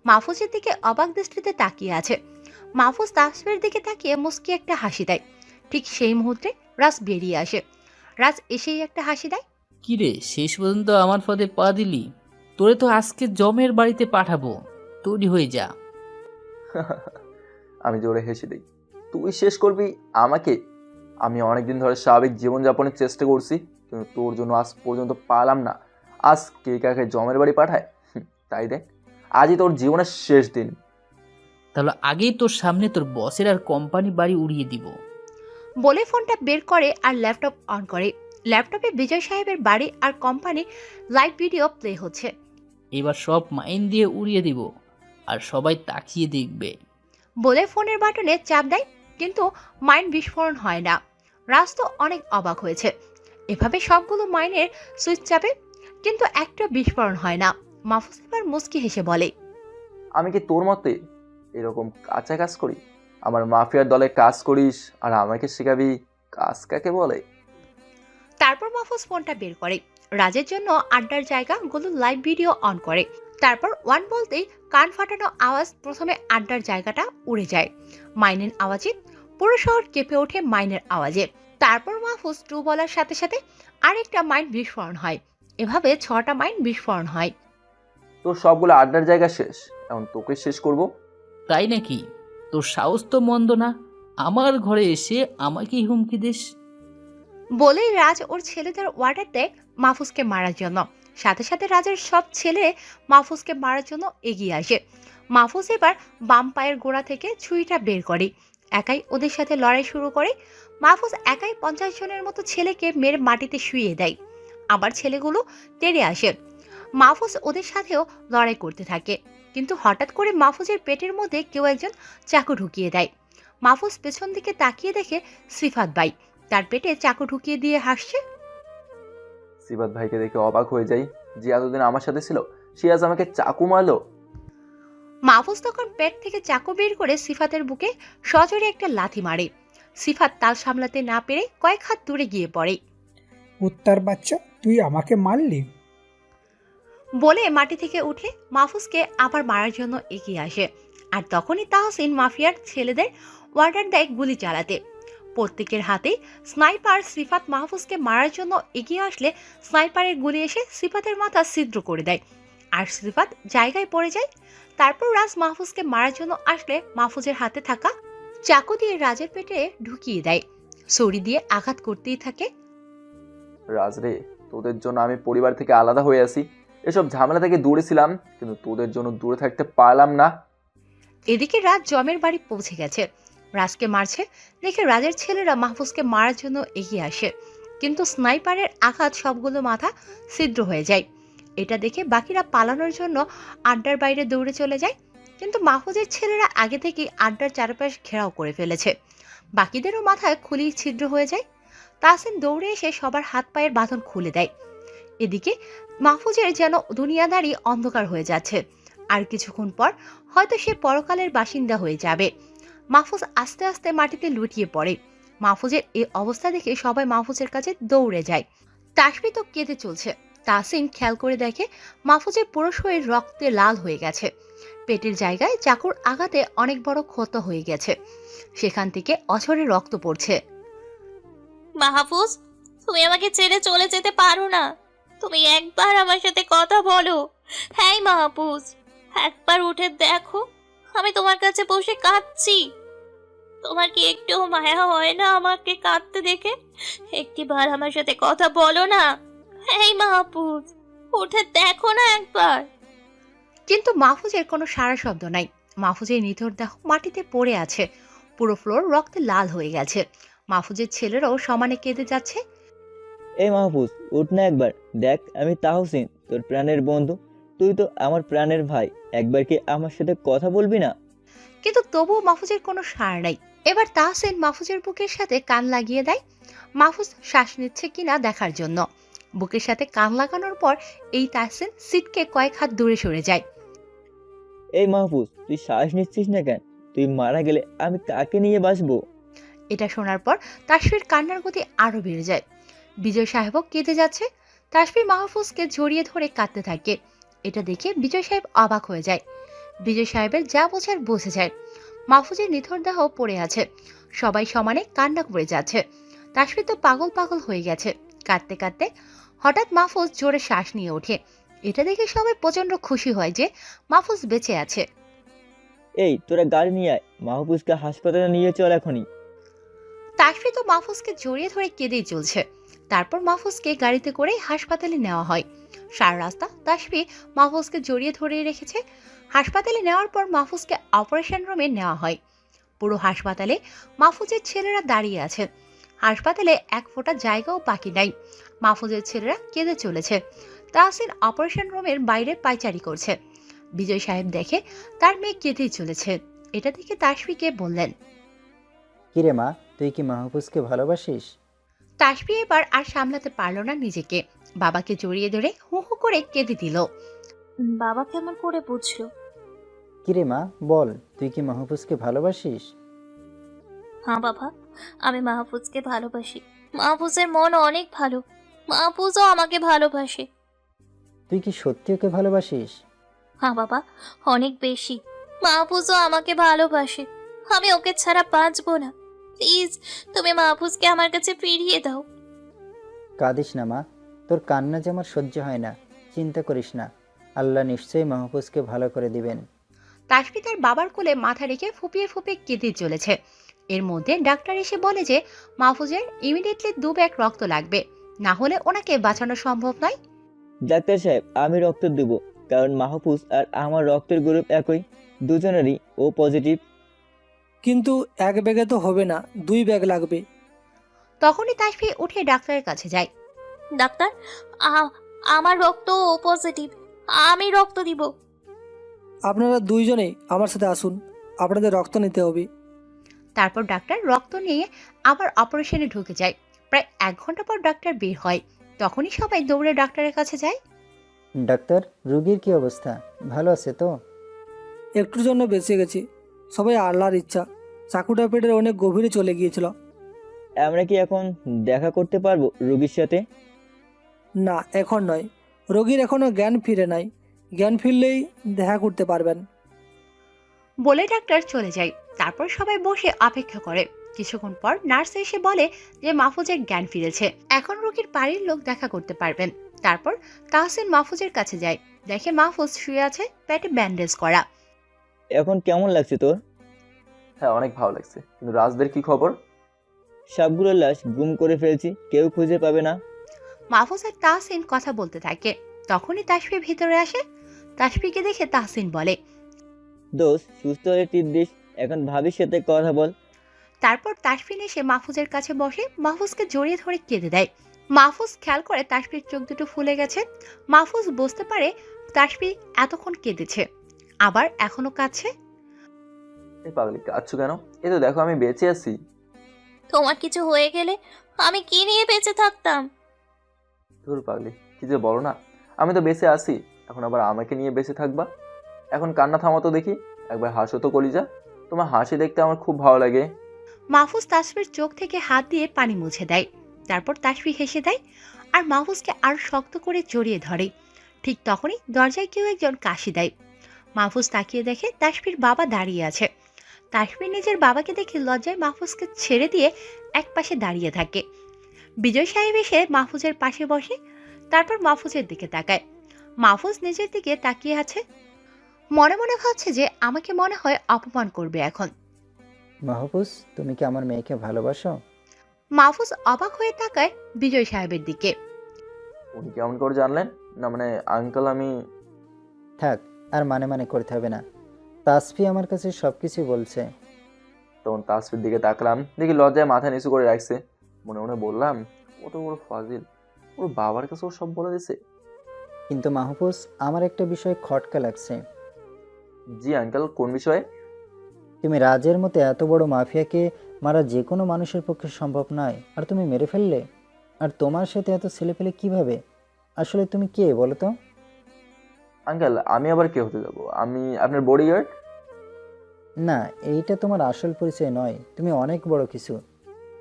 মাহফুজের দিকে অবাক দৃষ্টিতে তাকিয়ে আছে। মাহফুজ তাসফির দিকে তাকিয়ে মুস্কি একটা হাসি দেয়। ঠিক সেই মুহূর্তে রাজ বেরিয়ে আসে। রাজ এসেই একটা হাসি দেয়। কি রে, শেষ পর্যন্ত আমার পদে পা দিলি? তোরে তো আজকে জমের বাড়িতে পাঠাবো, তৈরি হয়ে যা। আমি জোরে হেসে দিই। তুই শেষ করবি আমাকে? আমি অনেকদিন ধরে স্বাভাবিক জীবনযাপনের চেষ্টা করছি, কিন্তু তোর জন্য আজ পর্যন্ত পারলাম না। আজ কে কাকে জমের বাড়ি পাঠায়? তাই দেখ, আজই তোর জীবনের শেষ দিন। তাহলে আগেই তোর সামনে তোর বসের আর কোম্পানি বাড়ি উড়িয়ে দিব। বলে ফোনটা বের করে আর ল্যাপটপ অন করে। ল্যাপটপে বিজয় সাহেবের বাড়ি আর কোম্পানির লাইভ ভিডিও প্লে হচ্ছে। এবার সব মাইন দিয়ে উড়িয়ে দিব, আর সবাই তাকিয়ে দেখবে। বলে ফোনের বাটনে চাপ দেয়, কিন্তু মাইন বিস্ফোরণ হয় না। রাজ তো অনেক অবাক হয়েছে। এভাবে সবগুলো মাইনের সুইচ চাপে। কিন্তু একটা বিস্ফোরণ হয় না। মাহফুজ এবার মুচকি হেসে বলে, আমি কি তোর মতে এরকম কাঁচা কাজ করি? আমার মাফিয়ার দলে কাজ করিস আর আমাকে শেখাবি কাজ কাকে বলে? তারপর মাহফুজ ফোনটা বের করে রাজের জন্য আড্ডার জায়গাগুলো লাইভ ভিডিও অন করে। তারপর ওয়ান বলতেই কান ফাটানো আওয়াজ প্রথমে আড্ডার জায়গাটা উড়ে যায় মাইনের আওয়াজে। পুরো শহর কেঁপে ওঠে মাইনের আওয়াজে। তারপর মাহফুজ টু বলার সাথে সাথে আরেকটা মাইন বিস্ফোরণ হয়। এভাবে 6টা মাইন বিস্ফোরণ হয়। তোর সবগুলো আড্ডার জায়গা শেষ, এখন তোকে শেষ করব। তাই নাকি? তোর সাহস তো মন্দ না, আমার ঘরে এসে আমাকেই হুমকি দিস। বলেই রাজ ওর ছেলেদের অর্ডার দেয় মাহফুজকে মারার জন্য। সাথে সাথে রাজের সব ছেলে মাহফুজকে মারার জন্য এগিয়ে আসে। মাহফুজ এবার বাম পায়ের গোড়া থেকে ছুরিটা বের করে একাই ওদের সাথে লড়াই শুরু করে। মাহফুজ একাই 50 জনের মতো ছেলেকে মেরে মাটিতে শুইয়ে দেয়। আবার ছেলেগুলো তেড়ে আসে। মাহফুজ ওদের সাথেও লড়াই করতে থাকে, কিন্তু হঠাৎ করে মাহফুজের পেটের মধ্যে কেউ একজন চাকু ঢুকিয়ে দেয়। মাহফুজ পেছন দিকে তাকিয়ে দেখে সিফাত বাই তার পেটে চাকু ঢুকিয়ে দিয়ে হাসছে। সিবাত ভাইকে দেখে অবাক হয়ে যাই, যে এতদিন আমার সাথে ছিল সে আজ আমাকে চাকু মারলো। মাহফুজ তখন পেট থেকে চাকু বের করে সিফাতের বুকে সজোরে একটা লাথি মারে। সিফাত তাল সামলাতে না পেরে কয়েক হাত দূরে গিয়ে পড়ে। উত্তর বাচ্চা, তুই আমাকে মারলি? বলে মাটি থেকে উঠে মাহফুজকে আবার মারার জন্য এগিয়ে আসে। আর তখনই তাহসিন মাফিয়ার ছেলেদের অর্ডার দেয় গুলি চালাতে। প্রত্যেকের হাতে স্নাইপার। সিফাত মাহফুজকে মারার জন্য এগিয়ে আসলে স্নাইপারের গুলি এসে সিফাতের মাথা ছিদ্র করে দেয় আর সিফাত জায়গায় পড়ে যায়। তারপর রাজ মাহফুজকে মারার জন্য আসলে মাহফুজের হাতে থাকা চাকু দিয়ে রাজের পেটে ঢুকিয়ে দেয়। ছুরি দিয়ে আঘাত করতেই থাকে। রাজ রে, তোদের জন্য আমি পরিবার থেকে আলাদা হয়ে আছি, এসব ঝামেলা থেকে দূরে ছিলাম, কিন্তু তোদের জন্য দূরে থাকতে পারলাম না। এদিকে রাজ জমের বাড়ি পৌঁছে গেছে। রাজকে মারছে দেখে রাজের ছেলেরা মাহফুজকে মারার জন্য এগিয়ে আসে, কিন্তু স্নাইপারের আঘাত সবগুলো মাথা ছিদ্র হয়ে যায়। এটা দেখে বাকিরা পালানোর জন্য আড্ডার বাইরে দৌড়ে চলে যায়, কিন্তু মাহফুজের ছেলেরা আগে থেকেই আড্ডার চারপাশ ঘেরাও করে ফেলেছে। বাকিদেরও মাথায় খুলি ছিদ্র হয়ে যায়। তাহসিন দৌড়ে এসে সবার হাত পায়ের বাঁধন খুলে দেয়। এদিকে মাহফুজের যেন দুনিয়াদারি অন্ধকার হয়ে যাচ্ছে। আর কিছুক্ষণ পর হয়তো সে পরকালের বাসিন্দা হয়ে যাবে। মাহফুজ আস্তে আস্তে মাটিতে লুটিয়ে পড়ে। মাহফুজের এই অবস্থা দেখে সবাই মাহফুজের কাছে দৌড়ে যায়। তাসফি তো কেঁদে চলছে। তাহসিন খেয়াল করে দেখে মাহফুজের পুরো শরীর রক্তে লাল হয়ে গেছে। পেটের জায়গায় চাকুর আঘাতে অনেক বড় ক্ষত হয়ে গেছে, সেখান থেকে অঝরে রক্ত পড়ছে। মাহফুজ, তুমি আমাকে ছেড়ে চলে যেতে পারো না। তুমি একবার আমার সাথে কথা বলো। হ্যাঁ মাহফুজ, একবার উঠে দেখো, আমি তোমার কাছে বসে কাঁদছি। তোমার কি একটু মায়া হয় না আমাকে কাঁদতে দেখে? একটিবার আমার সাথে কথা বলো না। হ্যাঁ মাহফুজ, উঠে দেখো না একবার। কিন্তু মাহফুজের কোনো সাড়া শব্দ নাই। মাহফুজের নিথর দেহ মাটিতে পড়ে আছে, পুরো ফ্লোর রক্তে লাল হয়ে গেছে। মাহফুজের ছেলেরাও সমানে কেঁদে যাচ্ছে। এই মাহফুজ, উঠ না একবার, দেখ আমি তাহসিন, তোর প্রাণের বন্ধু। তুই তো আমার প্রাণের ভাই, একবার কি আমার সাথে কথা বলবি না? কিন্তু তবুও মাহফুজের কোনো সাড়া নাই। এবার তাহসিন মাহফুজের বুকের সাথে কান লাগিয়ে দেয় মাহফুজ শ্বাস নিচ্ছে কিনা দেখার জন্য। বুকের সাথে কান লাগানোর পর এই তাহসিন সিটকে কয়েক হাত দূরে সরে যায়। এই মাহফুজ, তুই শ্বাস নিচ্ছিস না কেন? তুই মারা গেলে আমি কাকে নিয়ে বাঁচবো? এটা শোনার পর তাসফির কান্নার গতি আরো বেড়ে যায়। বিজয় সাহেবও কেঁদে যাচ্ছে। তাসফি মাহফুজকে জড়িয়ে ধরে কাঁদতে থাকে। এটা দেখে বিজয় সাহেব অবাক হয়ে যায়। বিজয় সাহেবের যা বোঝার বুঝে যায়। মাহফুজের নিথর দেহ পড়ে আছে, সবাই সমানে কান্না করে যাচ্ছে। তাসফি তো পাগল পাগল হয়ে গেছে। কাঁদতে কাঁদতে হঠাৎ মাহফুজ জোরে শ্বাস নিয়ে ওঠে। এটা দেখে সবাই প্রচন্ড খুশি হয় যে মাহফুজ বেঁচে আছে। এই তোরা গাড়ি নিয়ে আয়, মাহফুজকে হাসপাতালে নিয়ে চল এখনই। তাসফি তো মাহফুজকে জড়িয়ে ধরে কেঁদেই চলছে। তারপর মাহফুজকে গাড়িতে করে হাসপাতালে নেওয়া হয়। সারা রাস্তা তাসফি মাহফুজকে জড়িয়ে ধরে রেখেছে। হাসপাতালে নেওয়ার পর মাহফুজকে অপারেশন রুমে নেওয়া হয়। পুরো হাসপাতালে মাহফুজের ছেলেরা দাঁড়িয়ে আছে। হাসপাতালে এক ফোঁটা জায়গাও বাকি নাই। মাহফুজের ছেলেরা কেঁদে চলেছে। তাহসিন অপারেশন রুমের বাইরে পায়চারি করছে। বিজয় সাহেব দেখে তার মেয়ে কেঁদেই চলেছে। এটা দেখে তাসফিকে বললেন, কিরে মা, তুই কি মাহফুজকে ভালোবাসিস? তাসফি এবার আর সামলাতে পারল না নিজেকে, বাবাকে জড়িয়ে ধরে হু হু করে কেঁদে দিল। বাবা কেমন করে বুঝলো? কিরে মা, বল, তুই কি মাহফুজকে ভালোবাসিস? হ্যাঁ বাবা, আমি মাহফুজকে ভালোবাসি। মাহফুজের মন অনেক ভালো, মাহফুজও আমাকে ভালোবাসে। তুই কি সত্যি ওকে ভালোবাসিস? হ্যাঁ বাবা, অনেক বেশি। মাহফুজও আমাকে ভালোবাসে, আমি ওকে ছাড়া বাঁচবো না। প্লিজ তুমি মাহফুজকে আমার কাছে ফিরিয়ে দাও। কাঁদিস না মা, তোর কান্না যে আমার সহ্য হয় না। চিন্তা করিস না, আল্লাহ নিশ্চয়ই মাহফুজকে ভালো করে দিবেন। তাসফি তার বাবার কোলে মাথা রেখে ফুপিয়ে ফুপিয়ে কেঁদে চলেছে। এর মধ্যে ডাক্তার এসে বলে যে মাহফুজের ইমিডিয়েটলি 2 ব্যাগ রক্ত লাগবে, না হলে ওনাকে বাঁচানো সম্ভব নয়। ডাক্তার সাহেব, আমি রক্ত দেব, কারণ মাহফুজ আর আমার রক্তের গ্রুপ একই, দুজনেরই ও পজিটিভ। কিন্তু 1 ব্যাগে তো হবে না, 2 ব্যাগ লাগবে। তখনই তাসফি উঠে ডাক্তারের কাছে যায়। ডাক্তার, আমার রক্ত ও পজিটিভ, আমি রক্ত দিব। আপনারা 2 জনেই আমার সাথে আসুন, আপনাদের রক্ত নিতে হবে। তারপর ডাক্তার রক্ত নিয়ে আবার অপারেশনে ঢুকে যায়। প্রায় 1 ঘন্টা পর ডাক্তার বের হয়। তখনই সবাই দৌড়ে ডাক্তারের কাছে যায়। ডাক্তার, রোগীর কি অবস্থা? ভালো আছে তো? একটুর জন্য বেঁচে গেছি, সবাই আল্লাহর ইচ্ছা। চাকুটা পেটের অনেক গভীরে চলে গিয়েছিল। আমরা কি এখন দেখা করতে পারবো রোগীর সাথে? না, এখন নয়, রোগীর এখনো জ্ঞান ফিরে নাই। জ্ঞান ফিরলেই দেখা করতে পারবেন। বলে ডাক্তার চলে যায়। তারপর সবাই বসে অপেক্ষা করে। কিছুক্ষণ পর নার্স এসে বলে যে মাহফুজের জ্ঞান ফিরেছে, এখন রোগীর বাড়ির লোক দেখা করতে পারবেন। তারপর তাহসিন মাহফুজের কাছে যায়, দেখে মাহফুজ শুয়ে আছে, পেটে ব্যান্ডেজ করা। এখন কেমন লাগছে তোর? হ্যাঁ, অনেক ভালো লাগছে, কিন্তু রাজদের কি খবর? সবগুলো লাশ গুম করে ফেলছি, কেউ খুঁজে পাবে না। মাহফুজ আর তাহসিন কথা বলতে থাকে। তখনই তাসফি ভিতরে আসে। তাসফিকে দেখে তাহসিন বলে, দোস্ত, সুস্থ হলে টিপ দিস, এখন ভাবির সাথে কথা বল। তারপর তাসফিন এসে মাহফুজের কাছে বসে মাহফুজকে জড়িয়ে ধরে কেঁদে দেয়। মাহফুজ খেয়াল করে তাসফির চোখ দুটো ফুলে গেছে। মাহফুজ বুঝতে পারে তাসফি এতক্ষণ কেঁদেছে, আবার এখনো কাঁদছে। এই পাগলি, কাঁদছো কেন? এই তো দেখো আমি বেঁচে আছি। তোমার কিছু হয়ে গেলে আমি কি নিয়ে বেঁচে থাকতাম? ধুর পাগলি, কি যে বলো না, আমি তো বেঁচে আছি, এখন আবার আমাকে নিয়ে বেঁচে থাকবা? এখন কান্না থামাতো দেখি, একবার হাসো তো কলিজা, তোমার হাসি দেখতে আমার খুব ভালো লাগে। মাহফুজ তাসফির চোখ থেকে হাত দিয়ে পানি মুছে দেয়। তারপর তাসফি হেসে দেয় আর মাহফুজকে আরো শক্ত করে জড়িয়ে ধরে। ঠিক তখনই দরজায় কেউ একজন কাশি দেয়। মাহফুজ তাকিয়ে দেখে তাসফির বাবা দাঁড়িয়ে আছে। তাসফি নিজের বাবাকে দেখে লজ্জায় মাহফুজকে ছেড়ে দিয়ে এক পাশে দাঁড়িয়ে থাকে। বিজয় সাহেব এসে মাহফুজের পাশে বসে। তারপর মাহফুজের দিকে তাকায়। মাহফুজ নিজের দিকে তাকিয়ে আছে, মনে মনে ভাবছে যে আমাকে মনে হয় অপমান করবে এখন। মাহফুজ, তুমি কি আমার মেয়েকে ভালোবাসো? মাহফুজ অবাক হয়ে তাকায় বিজয় সাহেবের দিকে। উনি কেমন করে জানলেন? না মানে আঙ্কেল, আমি থাক, আর মানে করতে হবে না। তাসফি আমার কাছে সব কিছু বলছে। তখন তাসফির দিকে তাকলাম, দেখি লজ্জায় মাথা নিচু করে রাখছে। মনে মনে বললাম, ও তো বড় ফাজিল, ওর বাবার কাছে ও সব বলে দিছে। কিন্তু মাহফুজ, আমার একটা বিষয় খটকা লাগছে। জি আঙ্কেল, কোন বিষয়ে? তুমি রাজের মতো এত বড় মাফিয়াকে মারা যে কোনো মানুষের পক্ষে সম্ভব নয়, আর তুমি মেরে ফেললে। আর তোমার সাথে এত ছেলে পেলে কিভাবে? আসলে তুমি কে বলো তো? আঙ্কেল, আমি আবার কে হতে যাব? আমি আপনার বডিগার্ড। না, এইটা তোমার আসল পরিচয় নয়, তুমি অনেক বড় কিছু।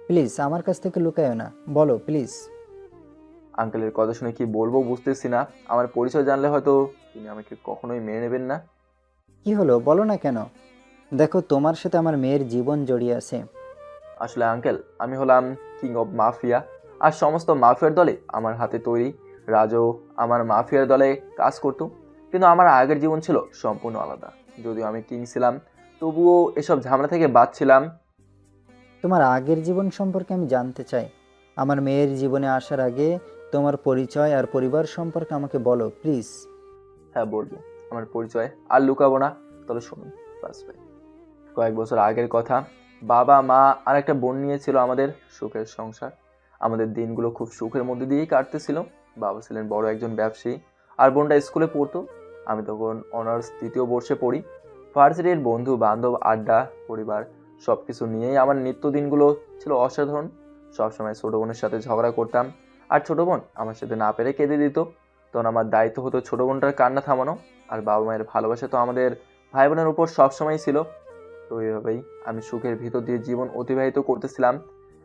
প্লিজ আমার কাছ থেকে লুকায়ো না, বলো প্লিজ। আঙ্কেলের কথা শুনে কি বলবো বুঝতেছি না। আমার পরিচয় জানলে হয়তো তিনি আমাকে কখনোই মেনে নেবেন না। কি হলো, বলো না কেন? দেখো, তোমার সাথে আমার মেয়ের জীবন জড়িয়ে আছে। আসলে আঙ্কেল, আমি হলাম কিং অফ মাফিয়া, আর সমস্ত মাফিয়ার দলে আমার হাতে তৈরি। রাজও আমার মাফিয়ার দলে কাজ করতো, কিন্তু আমার আগের জীবন ছিল সম্পূর্ণ আলাদা। যদিও আমি কিং ছিলাম, তবুও এসব ঝামেলা থেকে বাঁচছিলাম। তোমার আগের জীবন সম্পর্কে আমি জানতে চাই। আমার মেয়ের জীবনে আসার আগে তোমার পরিচয় আর পরিবার সম্পর্কে আমাকে বলো প্লিজ। হ্যাঁ বলবো, আমার পরিচয় আর লুকাবো না। তবে শুনুন ফার্স্ট ভাই, কয়েক বছর আগের কথা। বাবা মা আর একটা বোন নিয়েছিল আমাদের সুখের সংসার। আমাদের দিনগুলো খুব সুখের মধ্যে দিয়েই কাটতেছিল। বাবা ছিলেন বড় একজন ব্যবসায়ী, আর বোনটা স্কুলে পড়তো। আমি তখন অনার্স 3য় বর্ষে পড়ি। ভার্সিটির বন্ধু বান্ধব, আড্ডা, পরিবার সব কিছু নিয়েই আমার নিত্য দিনগুলো ছিল অসাধারণ। সবসময় ছোটো বোনের সাথে ঝগড়া করতাম, আর ছোটো বোন আমার সাথে না পেরে কেঁদে দিত। তখন আমার দায়িত্ব হতো ছোটো বোনটার কান্না থামানো, আর বাবা মায়ের ভালোবাসা তো আমাদের ভাই বোনের উপর সবসময়ই ছিল। তো এইভাবেই আমি সুখের ভিতর দিয়ে জীবন অতিবাহিত করতেছিলাম।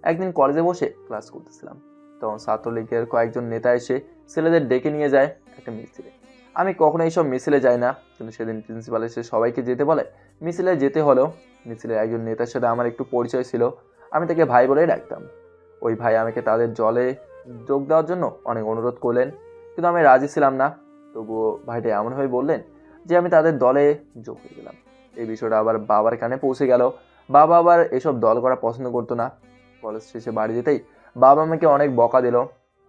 একদিন কলেজে বসে ক্লাস করতেছিলাম, তখন ছাত্রলীগের কয়েকজন নেতা এসে ছেলেদের ডেকে নিয়ে যায় একটা মিছিলে। আমি কখনো এইসব মিছিলে যাই না, কিন্তু সেদিন প্রিন্সিপাল এসে সবাইকে যেতে বলে। মিছিলে যেতে হলেও মিছিলের একজন নেতার সাথে আমার একটু পরিচয় ছিল, আমি তাকে ভাই বলেই ডাকতাম। ওই ভাই আমাকে তাদের দলে যোগ দেওয়ার জন্য অনেক অনুরোধ করলেন, কিন্তু আমি রাজি ছিলাম না। তবুও ভাইটা এমনভাবে বললেন যে আমি তাদের দলে যোগ হয়ে গেলাম। এই বিষয়টা আবার বাবার কানে পৌঁছে গেল। বাবা আবার এসব দল করা পছন্দ করতো না। কলেজ শেষে বাড়ি যেতেই বাবা আমাকে অনেক বকা দিল।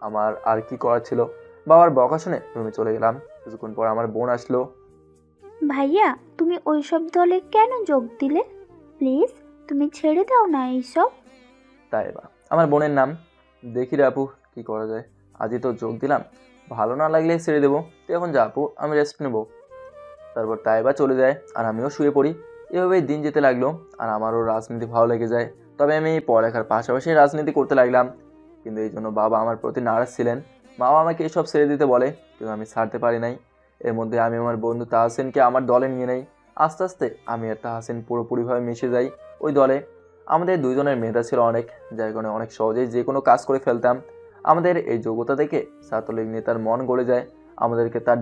আমার আর কি করার ছিল, বাবার বকা শুনে রুমে চলে গেলাম। কিছুক্ষণ পর আমার বোন আসলো। ভাইয়া, তুমি ওইসব দলে কেন যোগ দিলে? প্লিজ তুমি ছেড়ে দাও না এইসব। তাই বা আমার বোনের নাম। দেখি রে আপু, কি করা যায়, আজই তো যোগ দিলাম, ভালো না লাগলে ছেড়ে দেবো। তুই এখন যা আপু, আমি রেস্ট নেবো। তারপর তাইবা চলে যায় আর আমিও শুয়ে পড়ি। এভাবেই দিন যেতে লাগলো, আর আমারও রাজনীতি ভালো লেগে যায়। তবে আমি পড়ালেখার পাশাপাশি রাজনীতি করতে লাগলাম। কিন্তু এই জন্য বাবা আমার প্রতি নারাজ ছিলেন। বাবা আমাকে এসব ছেড়ে দিতে বলে, কিন্তু আমি ছাড়তে পারি নাই। এর মধ্যে আমি আমার বন্ধু তাহসিনকে আমার দলে নিয়ে নেই। আস্তে আস্তে আমি আর তাহসিন পুরোপুরিভাবে মিশে যাই ওই দলে। আমাদের দুজনের মেধা ছিল অনেক, যার কারণে অনেক সহজেই যে কোনো কাজ করে ফেলতাম। আমাদের এই যোগ্যতা দেখে ছাত্রলীগ নেতার মন গড়ে যায়, আমাদেরকে তার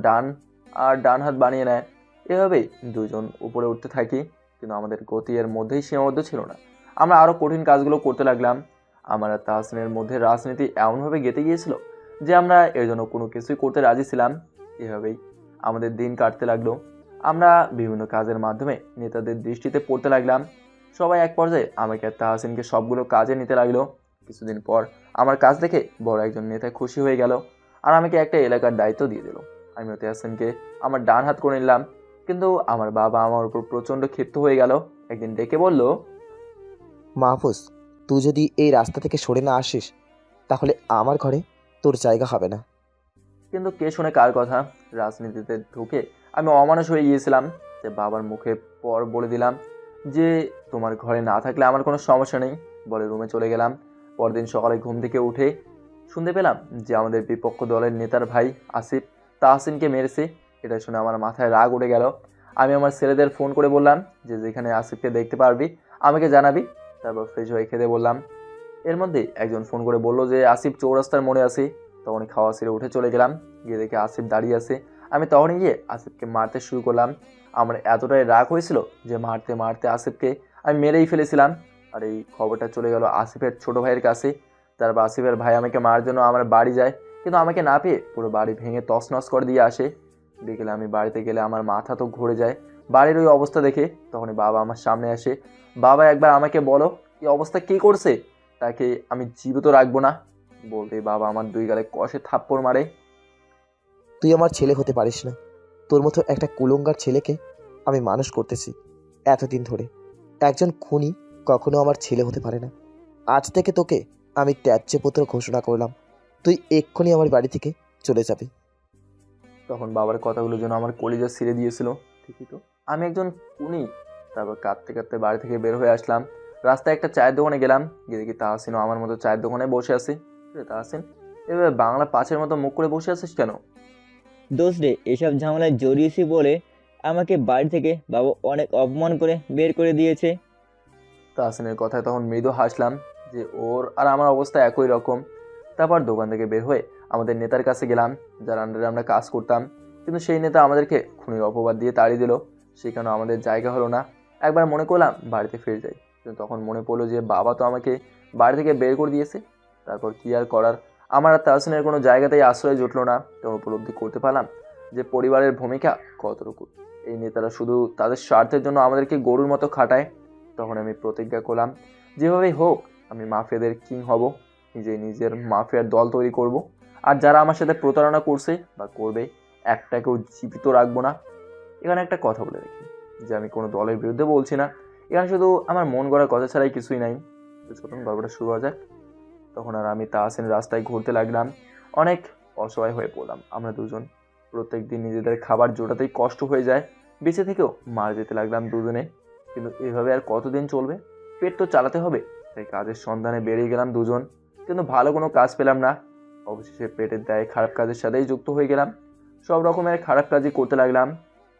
ডান হাত বানিয়ে নেয়। এভাবেই দুজন উপরে উঠতে থাকি, কিন্তু আমাদের গতি এর মধ্যেই সীমাবদ্ধ ছিল না। আমরা আরও কঠিন কাজগুলো করতে লাগলাম। আমার আর তাহসিনের মধ্যে রাজনীতি এমনভাবে গেঁথে গিয়েছিল যে আমরা এর জন্য কোনো কিছুই করতে রাজি ছিলাম। এভাবেই আমাদের দিন কাটতে লাগলো। আমরা বিভিন্ন কাজের মাধ্যমে নেতাদের দৃষ্টিতে পড়তে লাগলাম। সবাই এক পর্যায়ে আমাকে আর তাহসিনকে সবগুলো কাজে নিতে লাগলো। কিছুদিন পর আমার কাজ দেখে বড় একজন নেতা খুশি হয়ে গেল, আর আমাকে একটা এলাকার দায়িত্ব দিয়ে দিল। আমিও তাহসিনকে আমার ডান হাত করে নিলাম। কিন্তু আমার বাবা আমার উপর প্রচণ্ড ক্ষিপ্ত হয়ে গেল। একদিন ডেকে বলল, মাহফুজ, তুই যদি এই রাস্তা থেকে সরে না আসিস তাহলে আমার ঘরে তোর জায়গা হবে না। কিন্তু কে শুনে কার কথা। রাজনীতিতে ঢুকে আমি অমানুষ হয়ে গিয়েছিলাম। যে বাবার মুখে পর বলে দিলাম যে তোমার ঘরে না থাকলে আমার কোনো সমস্যা নেই, বলে রুমে চলে গেলাম। পরদিন সকালে ঘুম থেকে উঠে শুনতে পেলাম যে আমাদের বিপক্ষ দলের নেতার ভাই আসিফ তাহসিনকে মেরেছে। এটা শুনে আমার মাথায় রাগ উঠে গেল। আমি আমার ছেলেদের ফোন করে বললাম যে যেখানে আসিফকে দেখতে পারবি আমাকে জানাবি। তারপর ফ্রেশ হয়ে খেতে বললাম। এর মধ্যে একজন ফোন করে বলল যে আসিফ চৌরাস্তার মোড়ে আছে। তখনই খাওয়া সেরে উঠে চলে গেলাম, গিয়ে দেখে আসিফ দাঁড়িয়ে আছে। আমি তখনই গিয়ে আসিফকে মারতে শুরু করলাম। আমার এতটাই রাগ হয়েছিল যে মারতে মারতে আসিফকে আমি মেরেই ফেলেছিলাম। আর এই খবরটা চলে গেল আসিফের ছোট ভাইয়ের কাছে। তারপর আসিফের ভাই আমাকে মারার জন্য আমার বাড়ি যায়, কিন্তু আমাকে না পেয়ে পুরো বাড়ি ভেঙে তছনছ করে দিয়ে আসে। বিকেলে আমি বাড়িতে গেলে আমার মাথা তো ঘুরে যায় বাড়ির ওই অবস্থা দেখে। তখনই বাবা আমার সামনে আসে। বাবা, একবার আমাকে বলো এই অবস্থা কে করছে, তাকে আমি জীবিত রাখবো না। বলতেই বাবা আমার দুই গালে কষে থাপ্পড় মারে। তুই আমার ছেলে হতে পারিস না। তোর মতো একটা কুলঙ্গার ছেলেকে আমি মানুষ করতেছি এতদিন ধরে। একজন খুনি কখনো আমার ছেলে হতে পারে না। আজ থেকে তোকে আমি ত্যায্যপুত্র ঘোষণা করলাম। তুই এক্ষুনি আমার বাড়ি থেকে চলে যাবি। তখন বাবার কথাগুলো যেন আমার কলিজা ছিঁড়ে দিয়েছিল। ঠিকই তো, আমি একজন খুনি। তারপর কাঁদতে কাঁদতে বাড়ি থেকে বের হয়ে আসলাম। রাস্তায় একটা চায়ের দোকানে গেলাম, গিয়ে দেখি তাহসিনও আমার মতো চায়ের দোকানে বসে আছে। তাহসিন, এভাবে বাংলা পাঁচের মতো মুখ করে বসে আছিস কেন? দোস্ত রে, এসব ঝামেলায় জড়িয়েছি বলে আমাকে বাড়ি থেকে বাবা অনেক অপমান করে বের করে দিয়েছে। তাহসিনের কথায় তখন মৃদু হাসলাম যে ওর আর আমার অবস্থা একই রকম। তারপর দোকান থেকে বের হয়ে আমাদের নেতার কাছে গেলাম, যার আন্ডারে আমরা কাজ করতাম। কিন্তু সেই নেতা আমাদেরকে খুনির অপবাদ দিয়ে তাড়িয়ে দিল। সেখানেও আমাদের জায়গা হলো না। একবার মনে করলাম বাড়িতে ফিরে যাই, কিন্তু তখন মনে পড়লো যে বাবা তো আমাকে বাড়ি থেকে বের করে দিয়েছে। তারপর কি আর করার, আমার আর তাহসিনের কোনো জায়গাতেই আশ্রয় জুটলো না। তখন উপলব্ধি করতে পারলাম যে পরিবারের ভূমিকা কতটুকু। এই নেতারা শুধু তাদের স্বার্থের জন্য আমাদেরকে গরুর মতো খাটায়। তখন আমি প্রতিজ্ঞা করলাম যেভাবেই হোক আমি মাফিয়াদের কিং হব, নিজের মাফিয়ার দল তৈরি করব। আর যারা আমার সাথে প্রতারণা করছে বা করবে, একটাকেও জীবিত রাখবো না। এখানে একটা কথা বলে রাখি যে আমি কোনো দলের বিরুদ্ধে বলছি না, এখানে শুধু আমার মন গড়ার কথা ছাড়াই কিছুই নাই। তো চলুন গল্পটা শুরু হওয়া যাক। তখন আর আমি তাহসিন রাস্তায় ঘুরতে লাগলাম। অনেক অসহায় হয়ে পড়লাম আমরা দুজন। প্রত্যেক দিন নিজেদের খাবার জোটাতেই কষ্ট হয়ে যায়, বেঁচে থেকেও মার যেতে লাগলাম দুজনে। কিন্তু এভাবে আর কতদিন চলবে, পেট তো চালাতে হবে। তাই কাজের সন্ধানে বেরিয়ে গেলাম দুজন। কিন্তু ভালো কোনো কাজ পেলাম না। অবশেষে পেটের দায়ে খারাপ কাজের সাথেই যুক্ত হয়ে গেলাম। সব রকমের খারাপ কাজই করতে লাগলাম।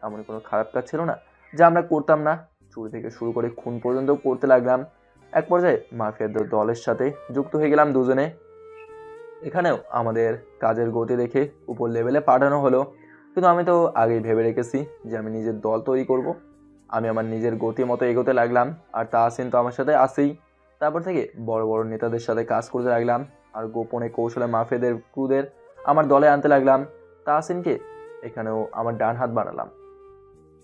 এমন কোনো খারাপ কাজ ছিল না যা আমরা করতাম না। চুরি থেকে শুরু করে খুন পর্যন্ত করতে লাগলাম। এক পর্যায়ে মাফিয়া দলের সাথে যুক্ত হয়ে গেলাম দুজনে। এখানেও আমাদের কাজের গতি দেখে উপর লেভেলে পাঠানো হলো, কিন্তু আমি তো আগেই ভেবে রেখেছি যে আমি নিজের দল তৈরি করব। আমি আমার নিজের গতি মতো এগোতে লাগলাম, আর তাহসিন তো আমার সাথে আসেই। তারপর থেকে বড় বড় নেতাদের সাথে কাজ করতে লাগলাম, আর গোপনে কৌশলে মাফিয়াদের ক্রুদের আমার দলে আনতে লাগলাম। তাহসিনকে এখানেও আমার ডান হাত বানালাম।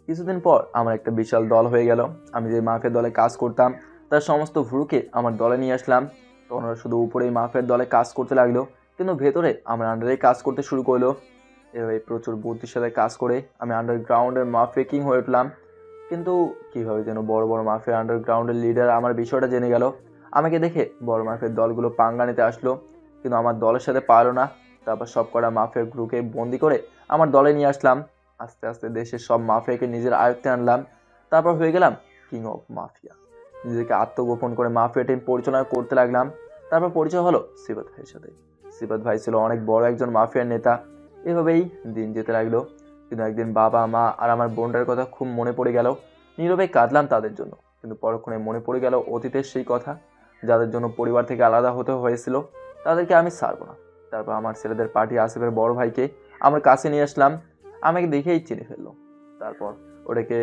কিছুদিন পর আমার একটা বিশাল দল হয়ে গেল। আমি যে মাফিয়ার দলে কাজ করতাম তার সমস্ত ভ্রুকে আমার দলে নিয়ে আসলাম। তখন ওরা শুধু উপরেই মাফিয়ার দলে কাজ করতে লাগলো, কিন্তু ভেতরে আমার আন্ডারেই কাজ করতে শুরু করলো। এভাবে প্রচুর বুদ্ধির সাথে কাজ করে আমি আন্ডারগ্রাউন্ডের মাফিয়া কিং হয়ে উঠলাম। কিন্তু কীভাবে যেন বড় বড় মাফিয়া আন্ডারগ্রাউন্ডের লিডার আমার বিষয়টা জেনে গেল। আমাকে দেখে বড় মাফিয়ার দলগুলো পাঙ্গা নিতে আসলো, কিন্তু আমার দলের সাথে পারলো না। তারপর সব কটা মাফিয়ার গ্রুপকে বন্দি করে আমার দলে নিয়ে আসলাম। আস্তে আস্তে দেশের সব মাফিয়াকে নিজের আয়ত্তে আনলাম। তারপর হয়ে গেলাম কিং অফ মাফিয়া। নিজেকে আত্মগোপন করে মাফিয়া টিম পরিচালনা করতে লাগলাম। তারপর পরিচয় হলো সিবাত ভাইয়ের সাথে। সিবাত ভাই ছিল অনেক বড় একজন মাফিয়ার নেতা। এভাবেই দিন যেতে লাগলো। কিন্তু একদিন বাবা মা আর আমার বোনটার কথা খুব মনে পড়ে গেল। নীরবে কাঁদলাম তাদের জন্য, কিন্তু পরক্ষণে মনে পড়ে গেল অতীতের সেই কথা, যাদের জন্য পরিবার থেকে আলাদা হতে হয়েছিল। তাদেরকে আমি ছাড়বো না। তারপর আমার ছেলেদের পার্টি আসিফের বড় ভাইকে আমার কাছে নিয়ে আসলাম। আমাকে দেখেই চিনে ফেললো। তারপর ওটাকে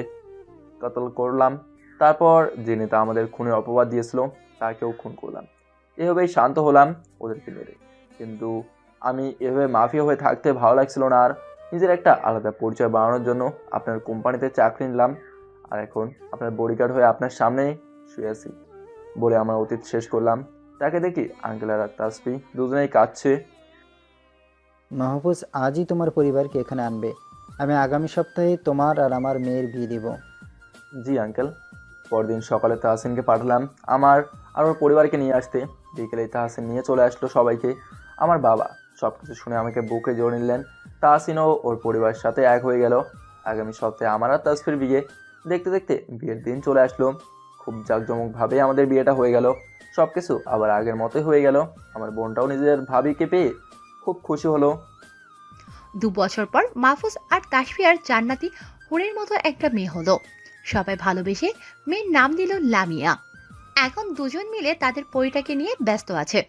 কতল করলাম। তারপর যে নেতা আমাদের খুনের অপবাদ দিয়েছিল তাকেও খুন করলাম। এভাবেই শান্ত হলাম ওদেরকে মেরে। কিন্তু আমি এভাবে মাফিয়া হয়ে থাকতে ভালো লাগছিল না। আর নিজের একটা আলাদা পরিচয় বানানোর জন্য আপনার কোম্পানিতে চাকরি নিলাম, আর এখন আপনার বডিগার্ড হয়ে আপনার সামনে শুয়ে আছি বলে আমার অতীত শেষ করলাম। তাকে দেখি আঙ্কেল আর তাসফি দুজনেই কাঁদছে। মাহফুজ আজই তোমার পরিবারকে এখানে আনবে। আমি আগামী সপ্তাহে তোমার আর আমার মেয়ের বিয়ে দেব। জি আঙ্কেল। পরদিন সকালে তাহসিনকে পাঠালাম আমার আর ওর পরিবারকে নিয়ে আসতে। বিকেলে তাহসিন নিয়ে চলে আসলো সবাইকে। আমার বাবা সব কিছু শুনে আমাকে বুকে জড়িয়ে নিলেন। তাহসিনও ওর পরিবারের সাথে এক হয়ে গেল। আগামী সপ্তাহে আমার আর তাসফির বিয়ে। দেখতে দেখতে বিয়ের দিন চলে আসলো। খুব জাঁকজমকভাবে আমাদের বিয়েটা হয়ে গেল। সব কিছু আবার আগের মতোই হয়ে গেল। আমার বোনটাও নিজের ভাবিকে পেয়ে খুব খুশি হলো। 2 বছর পর মাহফুজ আর তাসফিয়ার জান্নাতি হুরের মতো একটা মেয়ে হলো। সবাই ভালোবেসে মেয়ের নাম দিল লামিয়া। এখন দুজন মিলে তাদের পরিটাকে নিয়ে ব্যস্ত আছে।